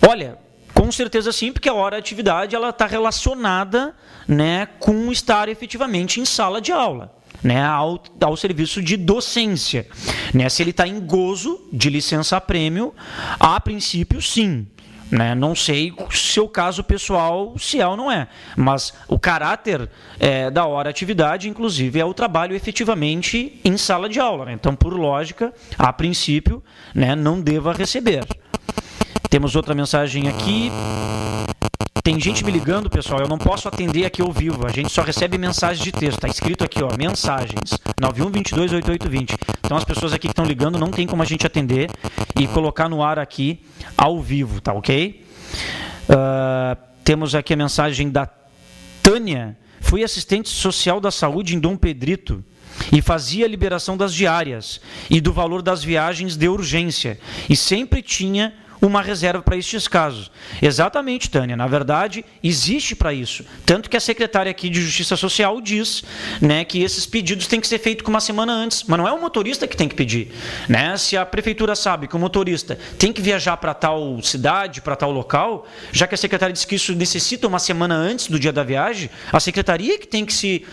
Olha, com certeza sim, porque a hora atividade ela está relacionada, né, com estar efetivamente em sala de aula, né, ao serviço de docência, né? Se ele está em gozo de licença prêmio, a princípio sim. Né? Não sei se o caso pessoal, se é ou não é, mas o caráter da hora atividade, inclusive, é o trabalho efetivamente em sala de aula. Né? Então, por lógica, a princípio, né, não deva receber. Temos outra mensagem aqui. Tem gente me ligando, pessoal, eu não posso atender aqui ao vivo, a gente só recebe mensagens de texto, tá escrito aqui, ó, mensagens, 91228820. Então as pessoas aqui que estão ligando não tem como a gente atender e colocar no ar aqui ao vivo, tá ok? Temos aqui a mensagem da Tânia. Fui assistente social da saúde em Dom Pedrito e fazia a liberação das diárias e do valor das viagens de urgência e sempre tinha uma reserva para estes casos. Exatamente, Tânia. Na verdade, existe para isso. Tanto que a secretária aqui de Justiça Social diz, né, que esses pedidos têm que ser feitos com uma semana antes. Mas não é o motorista que tem que pedir. Né? Se a prefeitura sabe que o motorista tem que viajar para tal cidade, para tal local, já que a secretária diz que isso necessita uma semana antes do dia da viagem, a secretaria que tem que se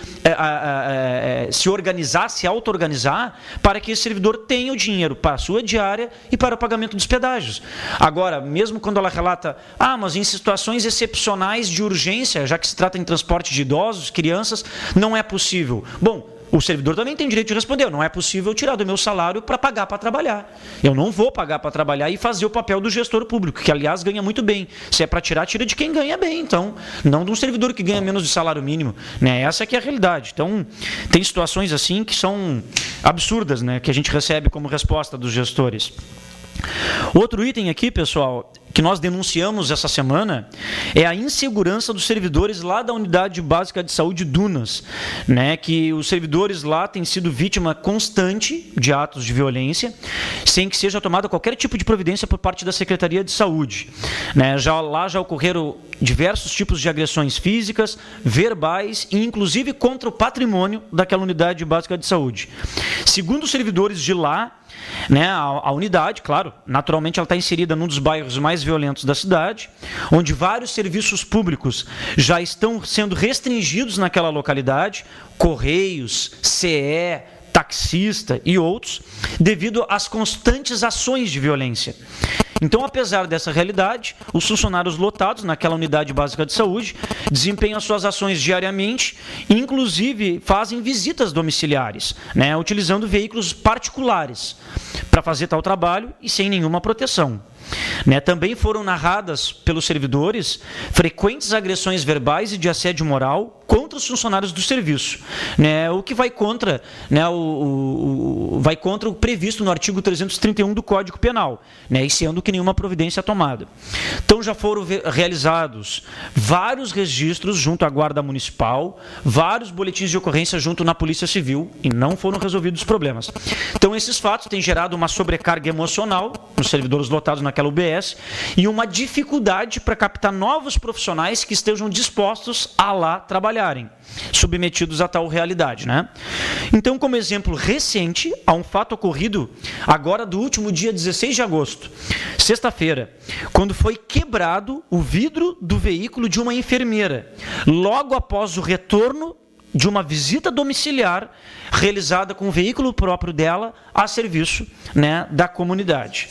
organizar, se auto-organizar, para que esse servidor tenha o dinheiro para a sua diária e para o pagamento dos pedágios. Agora, mesmo quando ela relata, mas em situações excepcionais de urgência, já que se trata em transporte de idosos, crianças, não é possível. Bom, o servidor também tem direito de responder, não é possível tirar do meu salário para pagar para trabalhar. Eu não vou pagar para trabalhar e fazer o papel do gestor público, que aliás ganha muito bem. Se é para tirar, tira de quem ganha bem, então, não de um servidor que ganha menos de salário mínimo. Né? Essa que é a realidade. Então, tem situações assim que são absurdas, né? Que a gente recebe como resposta dos gestores. Outro item aqui, pessoal, que nós denunciamos essa semana é a insegurança dos servidores lá da Unidade Básica de Saúde Dunas, né, que os servidores lá têm sido vítima constante de atos de violência, sem que seja tomada qualquer tipo de providência por parte da Secretaria de Saúde. Né, lá já ocorreram diversos tipos de agressões físicas, verbais e inclusive contra o patrimônio daquela Unidade Básica de Saúde. Segundo os servidores de lá, né, a unidade, claro, naturalmente ela está inserida num dos bairros mais violentos da cidade, onde vários serviços públicos já estão sendo restringidos naquela localidade, Correios, CE, taxista e outros, devido às constantes ações de violência. Então, apesar dessa realidade, os funcionários lotados naquela unidade básica de saúde desempenham suas ações diariamente, inclusive fazem visitas domiciliares, né, utilizando veículos particulares para fazer tal trabalho e sem nenhuma proteção. Né, também foram narradas pelos servidores frequentes agressões verbais e de assédio moral contra os funcionários do serviço, né, o que vai contra, né, vai contra o previsto no artigo 331 do Código Penal, né, e sendo que nenhuma providência é tomada. Então já foram realizados vários registros junto à Guarda Municipal, vários boletins de ocorrência junto na Polícia Civil e não foram resolvidos os problemas. Então esses fatos têm gerado uma sobrecarga emocional nos servidores lotados naquela UBS e uma dificuldade para captar novos profissionais que estejam dispostos a lá trabalharem, submetidos a tal realidade, né? Então, como exemplo recente, há um fato ocorrido agora do último dia 16 de agosto, sexta-feira, quando foi quebrado o vidro do veículo de uma enfermeira, logo após o retorno de uma visita domiciliar realizada com o veículo próprio dela a serviço, né, da comunidade.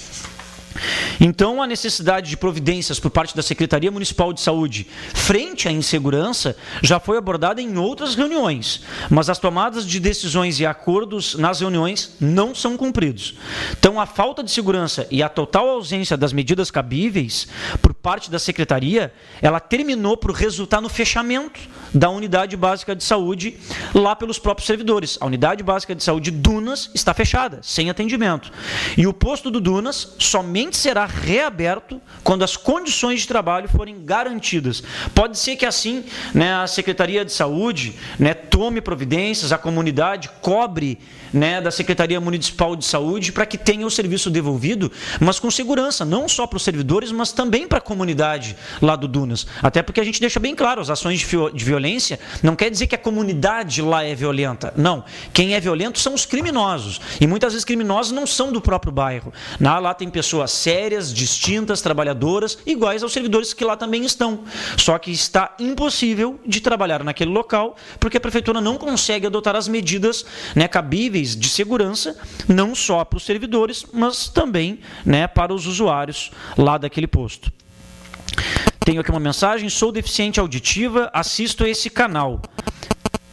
Então, a necessidade de providências por parte da Secretaria Municipal de Saúde frente à insegurança já foi abordada em outras reuniões, mas as tomadas de decisões e acordos nas reuniões não são cumpridos. Então, a falta de segurança e a total ausência das medidas cabíveis por parte da Secretaria, ela terminou por resultar no fechamento da Unidade Básica de Saúde lá pelos próprios servidores. A Unidade Básica de Saúde Dunas está fechada, sem atendimento. E o posto do Dunas somente será reaberto quando as condições de trabalho forem garantidas. Pode ser que assim, né, a Secretaria de Saúde, né, tome providências, a comunidade cobre, né, da Secretaria Municipal de Saúde para que tenha o serviço devolvido, mas com segurança, não só para os servidores, mas também para a comunidade lá do Dunas. Até porque a gente deixa bem claro, as ações de violência não quer dizer que a comunidade lá é violenta. Não, quem é violento são os criminosos. E muitas vezes criminosos não são do próprio bairro. Lá tem pessoas sérias, distintas, trabalhadoras, iguais aos servidores que lá também estão. Só que está impossível de trabalhar naquele local, porque a prefeitura não consegue adotar as medidas, né, cabíveis de segurança, não só para os servidores, mas também, né, para os usuários lá daquele posto. Tenho aqui uma mensagem: sou deficiente auditiva, assisto a esse canal.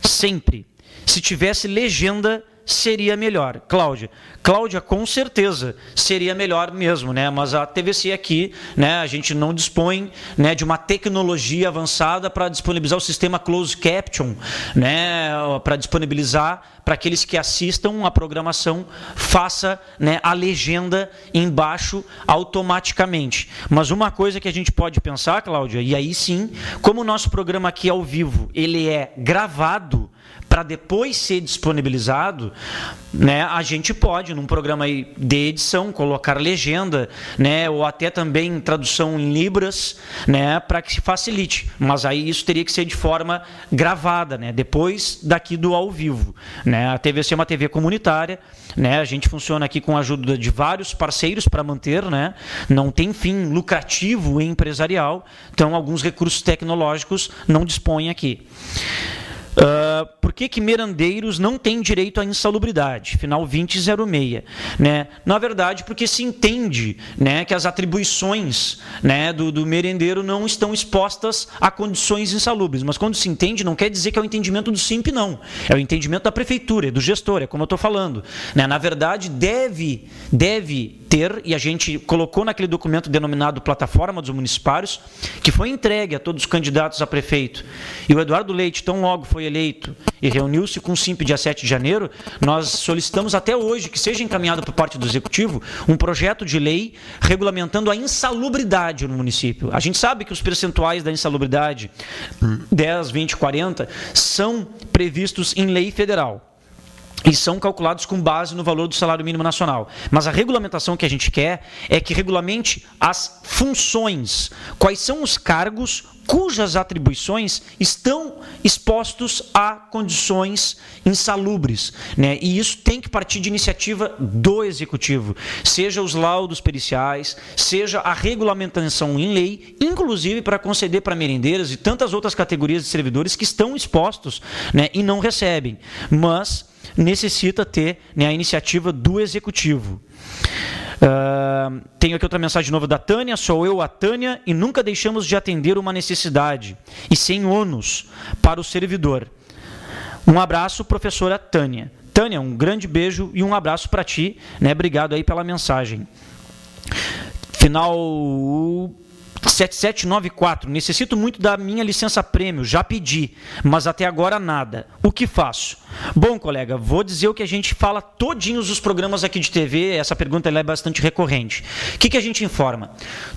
Sempre. Se tivesse legenda, seria melhor. Cláudia, com certeza seria melhor mesmo, né? Mas a TVC aqui, né, a gente não dispõe, né, de uma tecnologia avançada para disponibilizar o sistema closed caption, né, para disponibilizar para aqueles que assistam a programação, faça, né, a legenda embaixo automaticamente. Mas uma coisa que a gente pode pensar, Cláudia, e aí sim, como o nosso programa aqui ao vivo, ele é gravado para depois ser disponibilizado, né, a gente pode, num programa aí de edição, colocar legenda, né, ou até também tradução em libras, né, para que se facilite. Mas aí isso teria que ser de forma gravada, né, depois daqui do ao vivo. Né. A TVC é uma TV comunitária, né, a gente funciona aqui com a ajuda de vários parceiros para manter, né, não tem fim lucrativo e empresarial, então alguns recursos tecnológicos não dispõem aqui. Por que Meirandeiros não tem direito à insalubridade? Final 2006. Né? Na verdade, porque se entende, né, que as atribuições, né, do merendeiro não estão expostas a condições insalubres. Mas quando se entende, não quer dizer que é o entendimento do SIMP, não. É o entendimento da prefeitura, do gestor, é como eu estou falando. Né? Na verdade, deve ter, e a gente colocou naquele documento denominado Plataforma dos Municipários, que foi entregue a todos os candidatos a prefeito. E o Eduardo Leite, tão logo foi eleito e reuniu-se com o SIMP dia 7 de janeiro, nós solicitamos até hoje que seja encaminhado por parte do Executivo um projeto de lei regulamentando a insalubridade no município. A gente sabe que os percentuais da insalubridade, 10, 20, 40, são previstos em lei federal. E são calculados com base no valor do salário mínimo nacional. Mas a regulamentação que a gente quer é que regulamente as funções, quais são os cargos cujas atribuições estão expostos a condições insalubres. Né? E isso tem que partir de iniciativa do Executivo, seja os laudos periciais, seja a regulamentação em lei, inclusive para conceder para merendeiras e tantas outras categorias de servidores que estão expostos, né, e não recebem. Mas necessita ter, né, a iniciativa do Executivo. Tenho aqui outra mensagem nova da Tânia. Sou eu, a Tânia, e nunca deixamos de atender uma necessidade e sem ônus para o servidor. Um abraço, professora Tânia. Tânia, um grande beijo e um abraço para ti, né? Obrigado aí pela mensagem. Final 7794. Necessito muito da minha licença prêmio, já pedi, mas até agora nada. O que faço? Bom, colega, vou dizer o que a gente fala todinhos os programas aqui de TV, essa pergunta ela é bastante recorrente. O que a gente informa?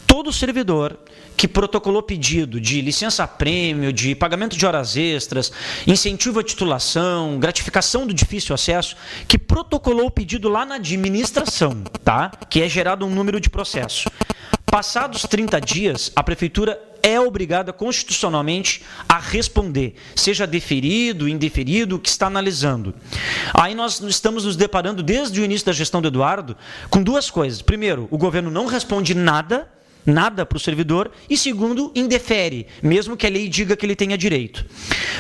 Todo servidor que protocolou pedido de licença prêmio, de pagamento de horas extras, incentivo à titulação, gratificação do difícil acesso, que protocolou o pedido lá na administração, tá? Que é gerado um número de processo. Passados 30 dias, a Prefeitura é obrigada constitucionalmente a responder, seja deferido, indeferido, o que está analisando. Aí nós estamos nos deparando, desde o início da gestão do Eduardo, com duas coisas. Primeiro, o governo não responde nada para o servidor, e segundo, indefere, mesmo que a lei diga que ele tenha direito.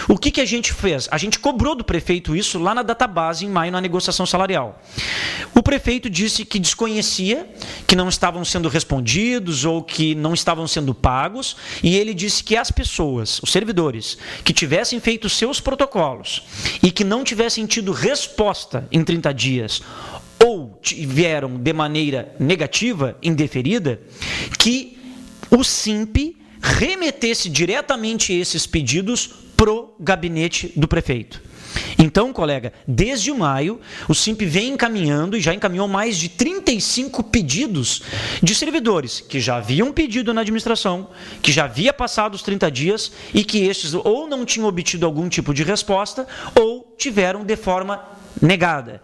O que a gente fez? A gente cobrou do prefeito isso lá na database, em maio, na negociação salarial. O prefeito disse que desconhecia, que não estavam sendo respondidos ou que não estavam sendo pagos, e ele disse que as pessoas, os servidores, que tivessem feito seus protocolos e que não tivessem tido resposta em 30 dias, ou vieram de maneira negativa, indeferida, que o SIMP remetesse diretamente esses pedidos pro gabinete do prefeito. Então, colega, desde maio, o SIMP vem encaminhando e já encaminhou mais de 35 pedidos de servidores que já haviam pedido na administração, que já havia passado os 30 dias e que estes ou não tinham obtido algum tipo de resposta ou tiveram de forma negada.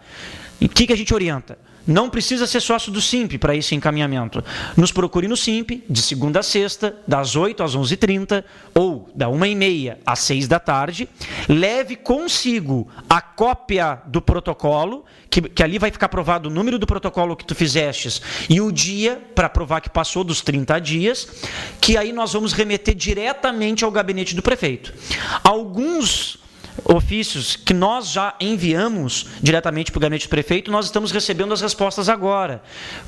E o que a gente orienta? Não precisa ser sócio do SIMP para esse encaminhamento. Nos procure no SIMP, de segunda a sexta, das 8 às 11h30, ou da 1h30 às 6 da tarde. Leve consigo a cópia do protocolo, que ali vai ficar provado o número do protocolo que tu fizestes e o dia, para provar que passou dos 30 dias, que aí nós vamos remeter diretamente ao gabinete do prefeito. Alguns ofícios que nós já enviamos diretamente para o gabinete do prefeito, nós estamos recebendo as respostas agora,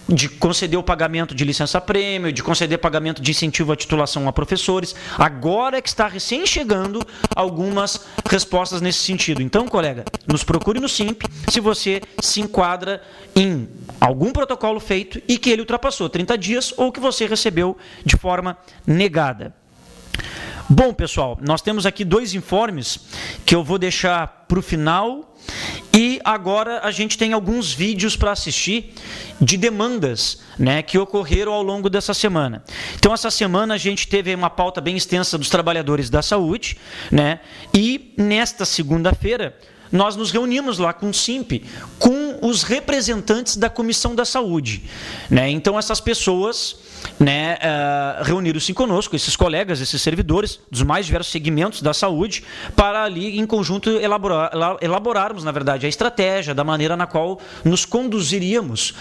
de conceder o pagamento de licença-prêmio, de conceder pagamento de incentivo à titulação a professores. Agora é que está recém chegando algumas respostas nesse sentido. Então, colega, nos procure no Simp se você se enquadra em algum protocolo feito e que ele ultrapassou 30 dias ou que você recebeu de forma negada. Bom, pessoal, nós temos aqui 2 informes que eu vou deixar para o final e agora a gente tem alguns vídeos para assistir de demandas, né, que ocorreram ao longo dessa semana. Então, essa semana a gente teve uma pauta bem extensa dos trabalhadores da saúde, né, e nesta segunda-feira nós nos reunimos lá com o Simp, com os representantes da Comissão da Saúde, né? Então, essas pessoas, né, reuniram-se conosco, esses colegas, esses servidores dos mais diversos segmentos da saúde, para ali em conjunto elaborarmos, na verdade, a estratégia da maneira na qual nos conduziríamos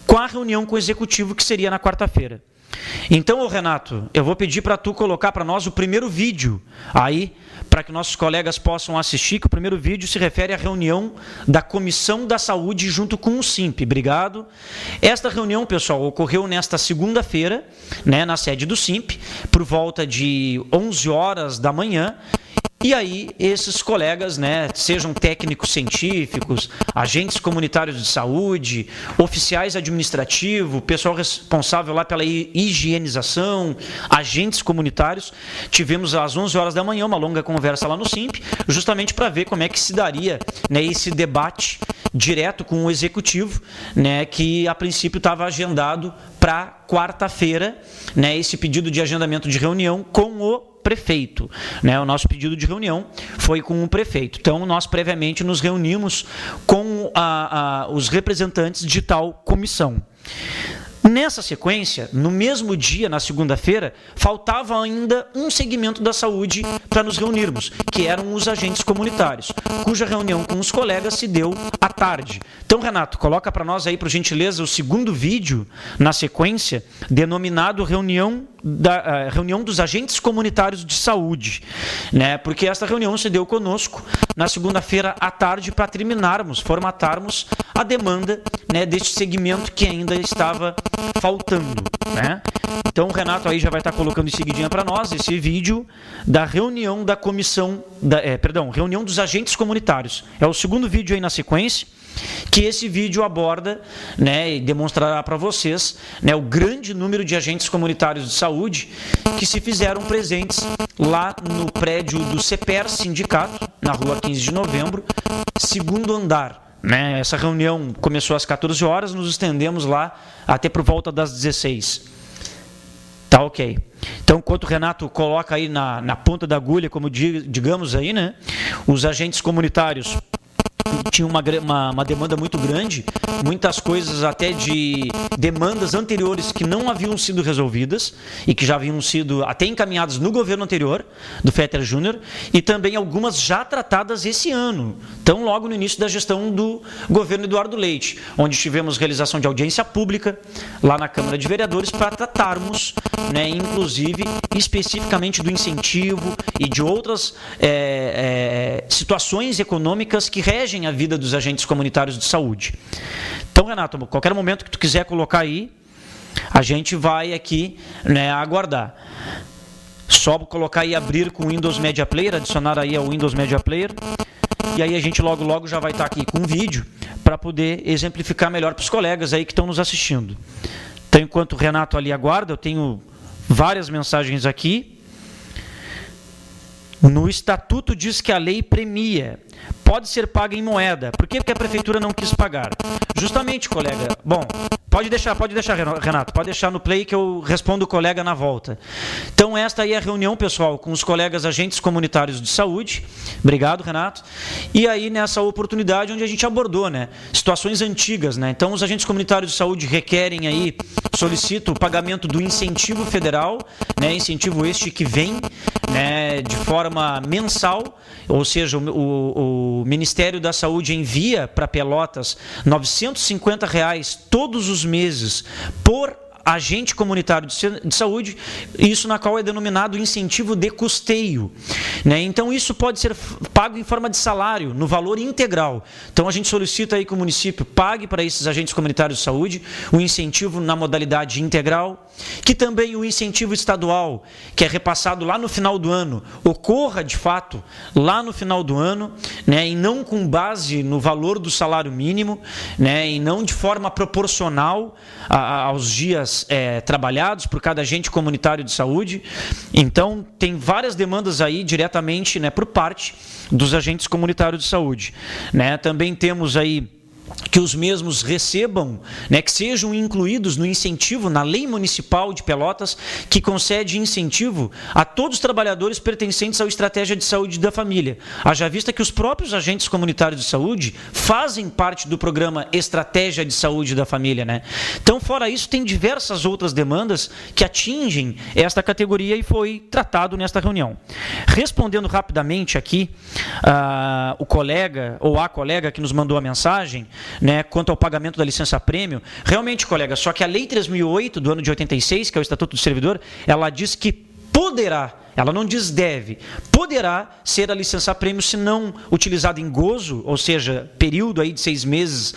com a reunião com o executivo que seria na quarta-feira. Então, Renato, eu vou pedir para tu colocar para nós o primeiro vídeo aí, para que nossos colegas possam assistir, que o primeiro vídeo se refere à reunião da Comissão da Saúde junto com o Simp. Obrigado. Esta reunião, pessoal, ocorreu nesta segunda-feira, né, na sede do Simp, por volta de 11 horas da manhã. E aí, esses colegas, né, sejam técnicos científicos, agentes comunitários de saúde, oficiais administrativos, pessoal responsável lá pela higienização, agentes comunitários, tivemos às 11 horas da manhã uma longa conversa lá no Simp, justamente para ver como é que se daria, né, esse debate direto com o executivo, né, que a princípio estava agendado para quarta-feira, né, esse pedido de agendamento de reunião com o prefeito, né? O nosso pedido de reunião foi com o prefeito. Então, nós previamente nos reunimos com os representantes de tal comissão. Nessa sequência, no mesmo dia, na segunda-feira, faltava ainda um segmento da saúde para nos reunirmos, que eram os agentes comunitários, cuja reunião com os colegas se deu à tarde. Então, Renato, coloca para nós aí, por gentileza, o segundo vídeo na sequência, denominado Reunião dos Agentes Comunitários de Saúde, né? Porque esta reunião se deu conosco na segunda-feira à tarde para formatarmos a demanda, né, deste segmento que ainda estava faltando, né? Então o Renato aí já vai estar colocando em seguidinha para nós esse vídeo da reunião da comissão, reunião dos agentes comunitários. É o segundo vídeo aí na sequência, que esse vídeo aborda, né, e demonstrará para vocês, né, o grande número de agentes comunitários de saúde que se fizeram presentes lá no prédio do CEPER Sindicato, na rua 15 de novembro, segundo andar. Né? Essa reunião começou às 14 horas, nos estendemos lá até por volta das 16. Tá ok. Então, enquanto o Renato coloca aí na ponta da agulha, como digamos aí, né, os agentes comunitários tinha uma demanda muito grande, muitas coisas até de demandas anteriores que não haviam sido resolvidas e que já haviam sido até encaminhadas no governo anterior, do Fetter Júnior, e também algumas já tratadas esse ano, tão logo no início da gestão do governo Eduardo Leite, onde tivemos realização de audiência pública lá na Câmara de Vereadores para tratarmos, né, inclusive, especificamente do incentivo e de outras situações econômicas que regem a vida dos agentes comunitários de saúde. Então, Renato, a qualquer momento que tu quiser colocar aí, a gente vai aqui, né, aguardar. Só colocar e abrir com o Windows Media Player, adicionar aí ao Windows Media Player, e aí a gente logo já vai estar aqui com um vídeo para poder exemplificar melhor para os colegas aí que estão nos assistindo. Então, enquanto o Renato ali aguarda, eu tenho várias mensagens aqui. No estatuto diz que a lei premia, pode ser paga em moeda. Por que? Porque a prefeitura não quis pagar. Justamente, colega. Bom, pode deixar, Renato, pode deixar no play que eu respondo o colega na volta. Então, esta aí é a reunião, pessoal, com os colegas agentes comunitários de saúde. Obrigado, Renato. E aí, nessa oportunidade, onde a gente abordou, né, situações antigas, né? Então, os agentes comunitários de saúde requerem aí, solicitam o pagamento do incentivo federal, né, incentivo este que vem, né, de forma mensal, ou seja, o Ministério da Saúde envia para Pelotas R$ 950 todos os meses por agente comunitário de saúde, isso na qual é denominado incentivo de custeio, né? Então isso pode ser pago em forma de salário, no valor integral. Então a gente solicita aí que o município pague para esses agentes comunitários de saúde o incentivo na modalidade integral, que também o incentivo estadual, que é repassado lá no final do ano, ocorra de fato lá no final do ano, né? E não com base no valor do salário mínimo, né? E não de forma proporcional aos dias trabalhados por cada agente comunitário de saúde. Então, tem várias demandas aí diretamente, né, por parte dos agentes comunitários de saúde, né? Também temos aí que os mesmos recebam, né, que sejam incluídos no incentivo, na lei municipal de Pelotas, que concede incentivo a todos os trabalhadores pertencentes à estratégia de saúde da família. Haja vista que os próprios agentes comunitários de saúde fazem parte do programa Estratégia de Saúde da Família, né? Então, fora isso, tem diversas outras demandas que atingem esta categoria e foi tratado nesta reunião. Respondendo rapidamente aqui, o colega ou a colega que nos mandou a mensagem, né, quanto ao pagamento da licença-prêmio, realmente, colega, só que a Lei 3.008, do ano de 86, que é o Estatuto do Servidor, ela diz que poderá, ela não diz deve, poderá ser a licença-prêmio se não utilizada em gozo, ou seja, período aí de 6 meses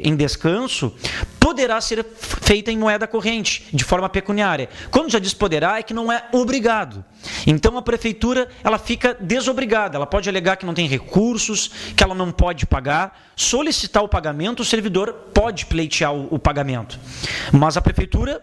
em descanso, poderá ser feita em moeda corrente, de forma pecuniária. Quando já diz poderá, é que não é obrigado. Então a prefeitura ela fica desobrigada, ela pode alegar que não tem recursos, que ela não pode pagar, solicitar o pagamento, o servidor pode pleitear o pagamento. Mas a prefeitura,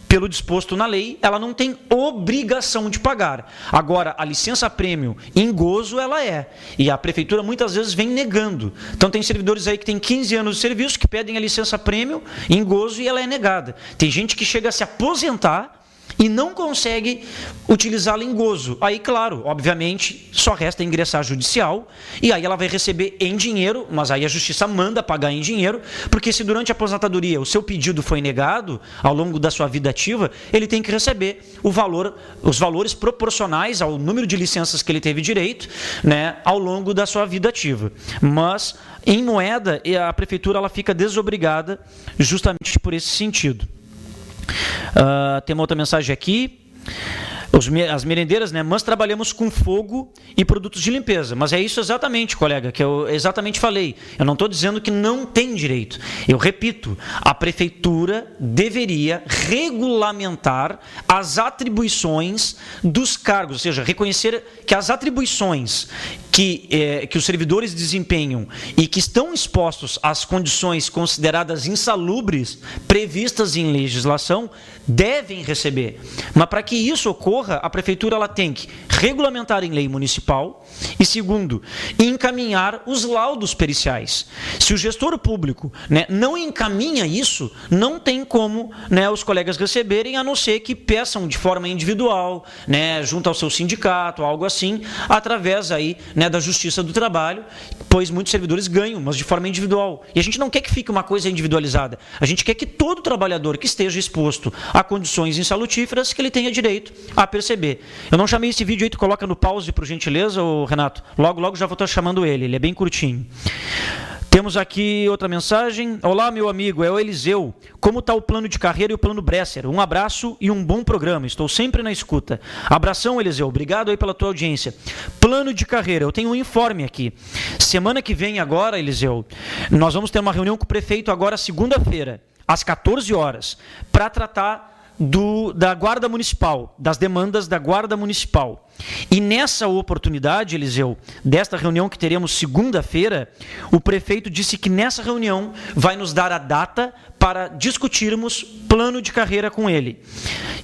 pelo disposto na lei, ela não tem obrigação de pagar. Agora, a licença-prêmio em gozo, ela é. E a prefeitura muitas vezes vem negando. Então, tem servidores aí que têm 15 anos de serviço, que pedem a licença-prêmio em gozo e ela é negada. Tem gente que chega a se aposentar e não consegue utilizá-la em gozo. Aí, claro, obviamente, só resta ingressar judicial, e aí ela vai receber em dinheiro, mas aí a justiça manda pagar em dinheiro, porque se durante a aposentadoria o seu pedido foi negado ao longo da sua vida ativa, ele tem que receber os valores proporcionais ao número de licenças que ele teve direito, né, ao longo da sua vida ativa. Mas, em moeda, a prefeitura ela fica desobrigada justamente por esse sentido. Tem uma outra mensagem aqui. As merendeiras, né? Mas trabalhamos com fogo e produtos de limpeza. Mas é isso exatamente, colega, que eu exatamente falei. Eu não estou dizendo que não tem direito. Eu repito, a prefeitura deveria regulamentar as atribuições dos cargos, ou seja, reconhecer que as atribuições que os servidores desempenham e que estão expostos às condições consideradas insalubres previstas em legislação devem receber. Mas para que isso ocorra, a prefeitura ela tem que regulamentar em lei municipal e, segundo, encaminhar os laudos periciais. Se o gestor público, né, não encaminha isso, não tem como, né, os colegas receberem, a não ser que peçam de forma individual, né, junto ao seu sindicato, algo assim, através aí, né, da Justiça do Trabalho, pois muitos servidores ganham, mas de forma individual. E a gente não quer que fique uma coisa individualizada. A gente quer que todo trabalhador que esteja exposto a condições insalutíferas, que ele tenha direito a perceber. Eu não chamei esse vídeo aí, tu coloca no pause, por gentileza, Renato? Logo já vou estar chamando ele é bem curtinho. Temos aqui outra mensagem. Olá, meu amigo, é o Eliseu. Como está o plano de carreira e o plano Bresser? Um abraço e um bom programa. Estou sempre na escuta. Abração, Eliseu. Obrigado aí pela tua audiência. Plano de carreira. Eu tenho um informe aqui. Semana que vem agora, Eliseu, nós vamos ter uma reunião com o prefeito agora segunda-feira, às 14 horas, para tratar da Guarda Municipal, das demandas da Guarda Municipal. E nessa oportunidade, Eliseu, desta reunião que teremos segunda-feira, o prefeito disse que nessa reunião vai nos dar a data para discutirmos plano de carreira com ele.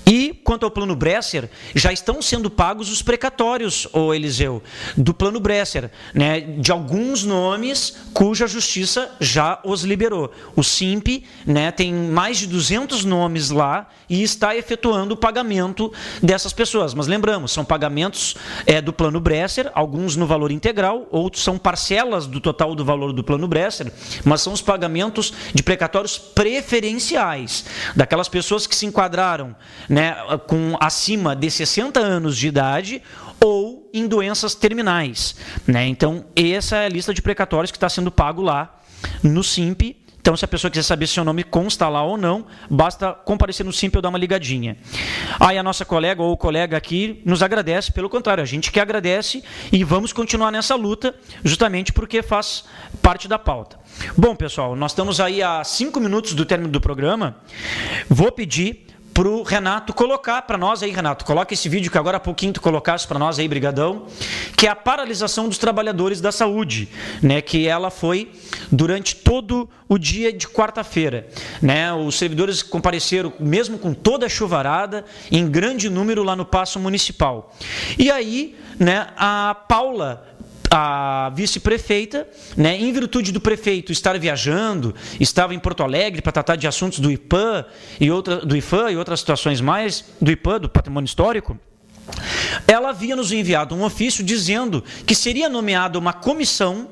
E, quanto ao plano Bresser, já estão sendo pagos os precatórios, Eliseu, do plano Bresser, né, de alguns nomes cuja justiça já os liberou. O SIMP, né, tem mais de 200 nomes lá e está efetuando o pagamento dessas pessoas. Mas lembramos, são pagamentos do plano Bresser, alguns no valor integral, outros são parcelas do total do valor do plano Bresser, mas são os pagamentos de precatórios preferenciais, daquelas pessoas que se enquadraram, né, com acima de 60 anos de idade ou em doenças terminais, né? Então, essa é a lista de precatórios que está sendo pago lá no SIMP, Então, se a pessoa quiser saber se seu nome consta lá ou não, basta comparecer no Simpel ou dar uma ligadinha. Aí a nossa colega ou o colega aqui nos agradece, pelo contrário, a gente que agradece e vamos continuar nessa luta, justamente porque faz parte da pauta. Bom, pessoal, nós estamos aí a 5 minutos do término do programa. Vou pedir para o Renato colocar para nós aí, Renato, coloca esse vídeo que agora há pouquinho tu colocasse para nós aí, brigadão, que é a paralisação dos trabalhadores da saúde, né, que ela foi durante todo o dia de quarta-feira, né, os servidores compareceram, mesmo com toda a chuvarada, em grande número lá no Paço Municipal. E aí, né, a Paula, a vice-prefeita, né, em virtude do prefeito estar viajando, estava em Porto Alegre para tratar de assuntos do IPAM e outras situações mais, do IPAM, do Patrimônio Histórico, ela havia nos enviado um ofício dizendo que seria nomeada uma comissão,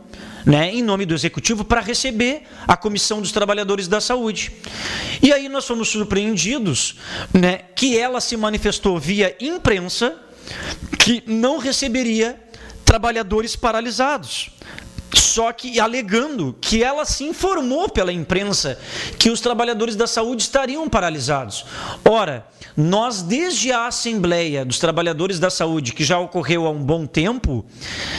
né, em nome do Executivo, para receber a Comissão dos Trabalhadores da Saúde. E aí nós fomos surpreendidos, né, que ela se manifestou via imprensa que não receberia trabalhadores paralisados, só que alegando que ela se informou pela imprensa que os trabalhadores da saúde estariam paralisados. Ora, nós desde a Assembleia dos Trabalhadores da Saúde, que já ocorreu há um bom tempo,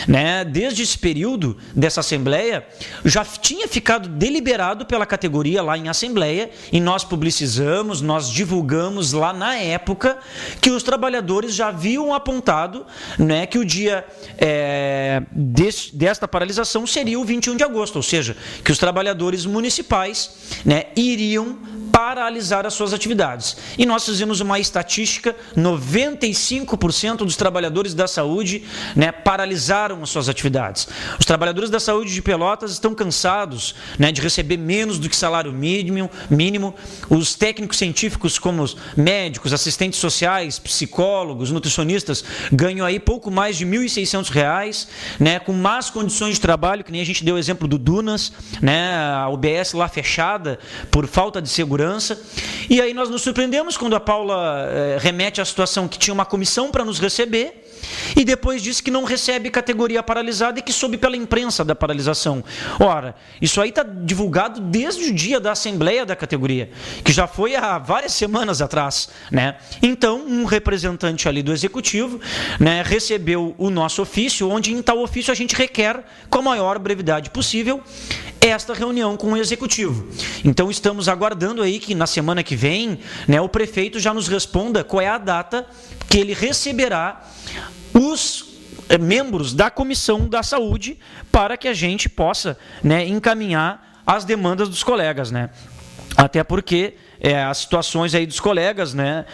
né, desde esse período dessa Assembleia, já tinha ficado deliberado pela categoria lá em Assembleia, e nós publicizamos, nós divulgamos lá na época que os trabalhadores já haviam apontado, né, que o dia desta paralisação seria o 21 de agosto, ou seja, que os trabalhadores municipais, né, iriam paralisar as suas atividades. E nós fizemos uma estatística, 95% dos trabalhadores da saúde, né, paralisaram as suas atividades. Os trabalhadores da saúde de Pelotas estão cansados, né, de receber menos do que salário mínimo. Os técnicos científicos, como os médicos, assistentes sociais, psicólogos, nutricionistas, ganham aí pouco mais de R$ 1.600, né, com más condições de trabalho, que nem a gente deu o exemplo do Dunas, né, a UBS lá fechada por falta de segurança. E aí nós nos surpreendemos quando a Paula remete à situação que tinha uma comissão para nos receber e depois disse que não recebe categoria paralisada e que soube pela imprensa da paralisação. Ora, isso aí está divulgado desde o dia da Assembleia da categoria, que já foi há várias semanas atrás, né? Então, um representante ali do Executivo, né, recebeu o nosso ofício, onde em tal ofício a gente requer, com a maior brevidade possível, esta reunião com o Executivo. Então, estamos aguardando aí que na semana que vem, né, o prefeito já nos responda qual é a data que ele receberá os membros da Comissão da Saúde para que a gente possa, né, encaminhar as demandas dos colegas, né? Até porque as situações aí dos colegas, né?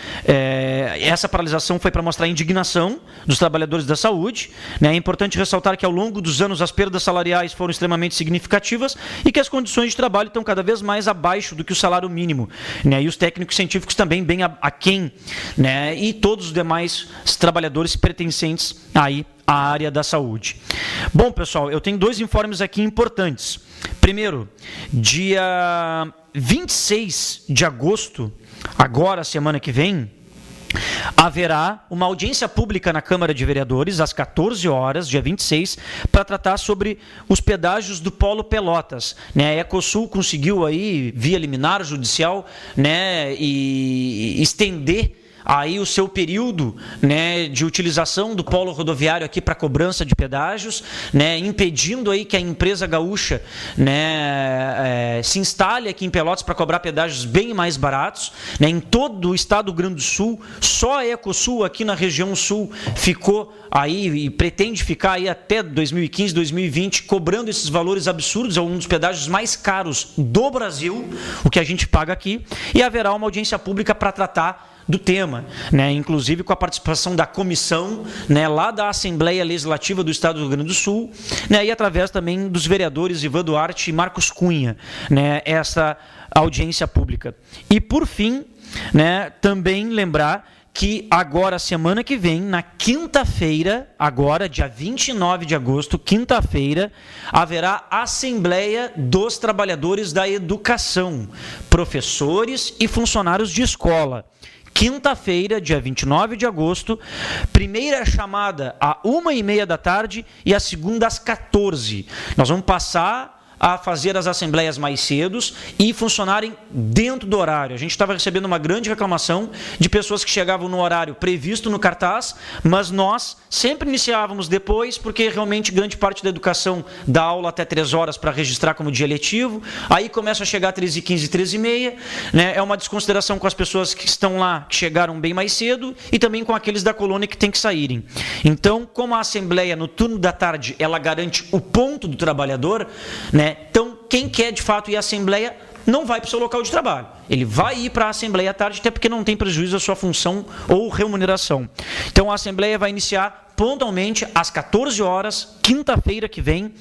Essa paralisação foi para mostrar a indignação dos trabalhadores da saúde, né? É importante ressaltar que ao longo dos anos as perdas salariais foram extremamente significativas e que as condições de trabalho estão cada vez mais abaixo do que o salário mínimo, né? E os técnicos científicos também bem aquém, né? E todos os demais trabalhadores pertencentes aí à área da saúde. Bom, pessoal, eu tenho 2 informes aqui importantes. Primeiro, dia 26 de agosto, agora, semana que vem, haverá uma audiência pública na Câmara de Vereadores, às 14 horas, dia 26, para tratar sobre os pedágios do Polo Pelotas, né? A Ecosul conseguiu aí, via liminar judicial, né, e estender aí o seu período, né, de utilização do polo rodoviário aqui para cobrança de pedágios, né, impedindo aí que a empresa gaúcha, né, se instale aqui em Pelotas para cobrar pedágios bem mais baratos, né, em todo o estado do Rio Grande do Sul. Só a Ecosul aqui na região sul ficou aí e pretende ficar aí até 2015, 2020 cobrando esses valores absurdos, é um dos pedágios mais caros do Brasil, o que a gente paga aqui, e haverá uma audiência pública para tratar do tema, né, inclusive com a participação da comissão, né, lá da Assembleia Legislativa do Estado do Rio Grande do Sul, né, e através também dos vereadores Ivan Duarte e Marcos Cunha, né, essa audiência pública. E por fim, né, também lembrar que agora, semana que vem, na quinta-feira, agora, dia 29 de agosto, quinta-feira, haverá Assembleia dos Trabalhadores da Educação, professores e funcionários de escola. Quinta-feira, dia 29 de agosto, primeira chamada às 13h30 e a segunda às 14h. Nós vamos passar a fazer as assembleias mais cedos e funcionarem dentro do horário. A gente estava recebendo uma grande reclamação de pessoas que chegavam no horário previsto no cartaz, mas nós sempre iniciávamos depois, porque realmente grande parte da educação dá aula até 3 horas para registrar como dia letivo, aí começa a chegar 13h15, 13h30, né? É uma desconsideração com as pessoas que estão lá, que chegaram bem mais cedo, e também com aqueles da colônia que tem que saírem. Então, como a assembleia no turno da tarde, ela garante o ponto do trabalhador, né? Então, quem quer de fato ir à assembleia não vai para o seu local de trabalho. Ele vai ir para a assembleia à tarde, até porque não tem prejuízo da sua função ou remuneração. Então, a assembleia vai iniciar pontualmente às 14 horas, quinta-feira que vem,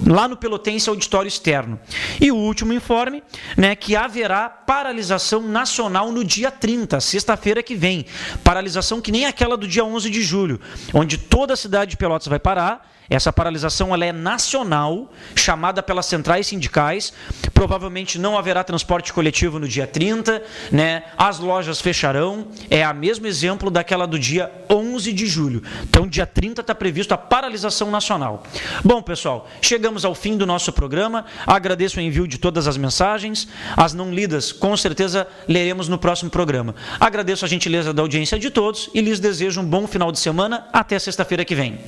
lá no Pelotense Auditório Externo. E o último informe, né, que haverá paralisação nacional no dia 30, sexta-feira que vem. Paralisação que nem aquela do dia 11 de julho, onde toda a cidade de Pelotas vai parar. Essa paralisação ela é nacional, chamada pelas centrais sindicais. Provavelmente não haverá transporte coletivo no dia 30, né? As lojas fecharão. É o mesmo exemplo daquela do dia 11 de julho. Então, dia 30 está previsto a paralisação nacional. Bom, pessoal, chegamos ao fim do nosso programa. Agradeço o envio de todas as mensagens. As não lidas, com certeza, leremos no próximo programa. Agradeço a gentileza da audiência de todos e lhes desejo um bom final de semana. Até sexta-feira que vem.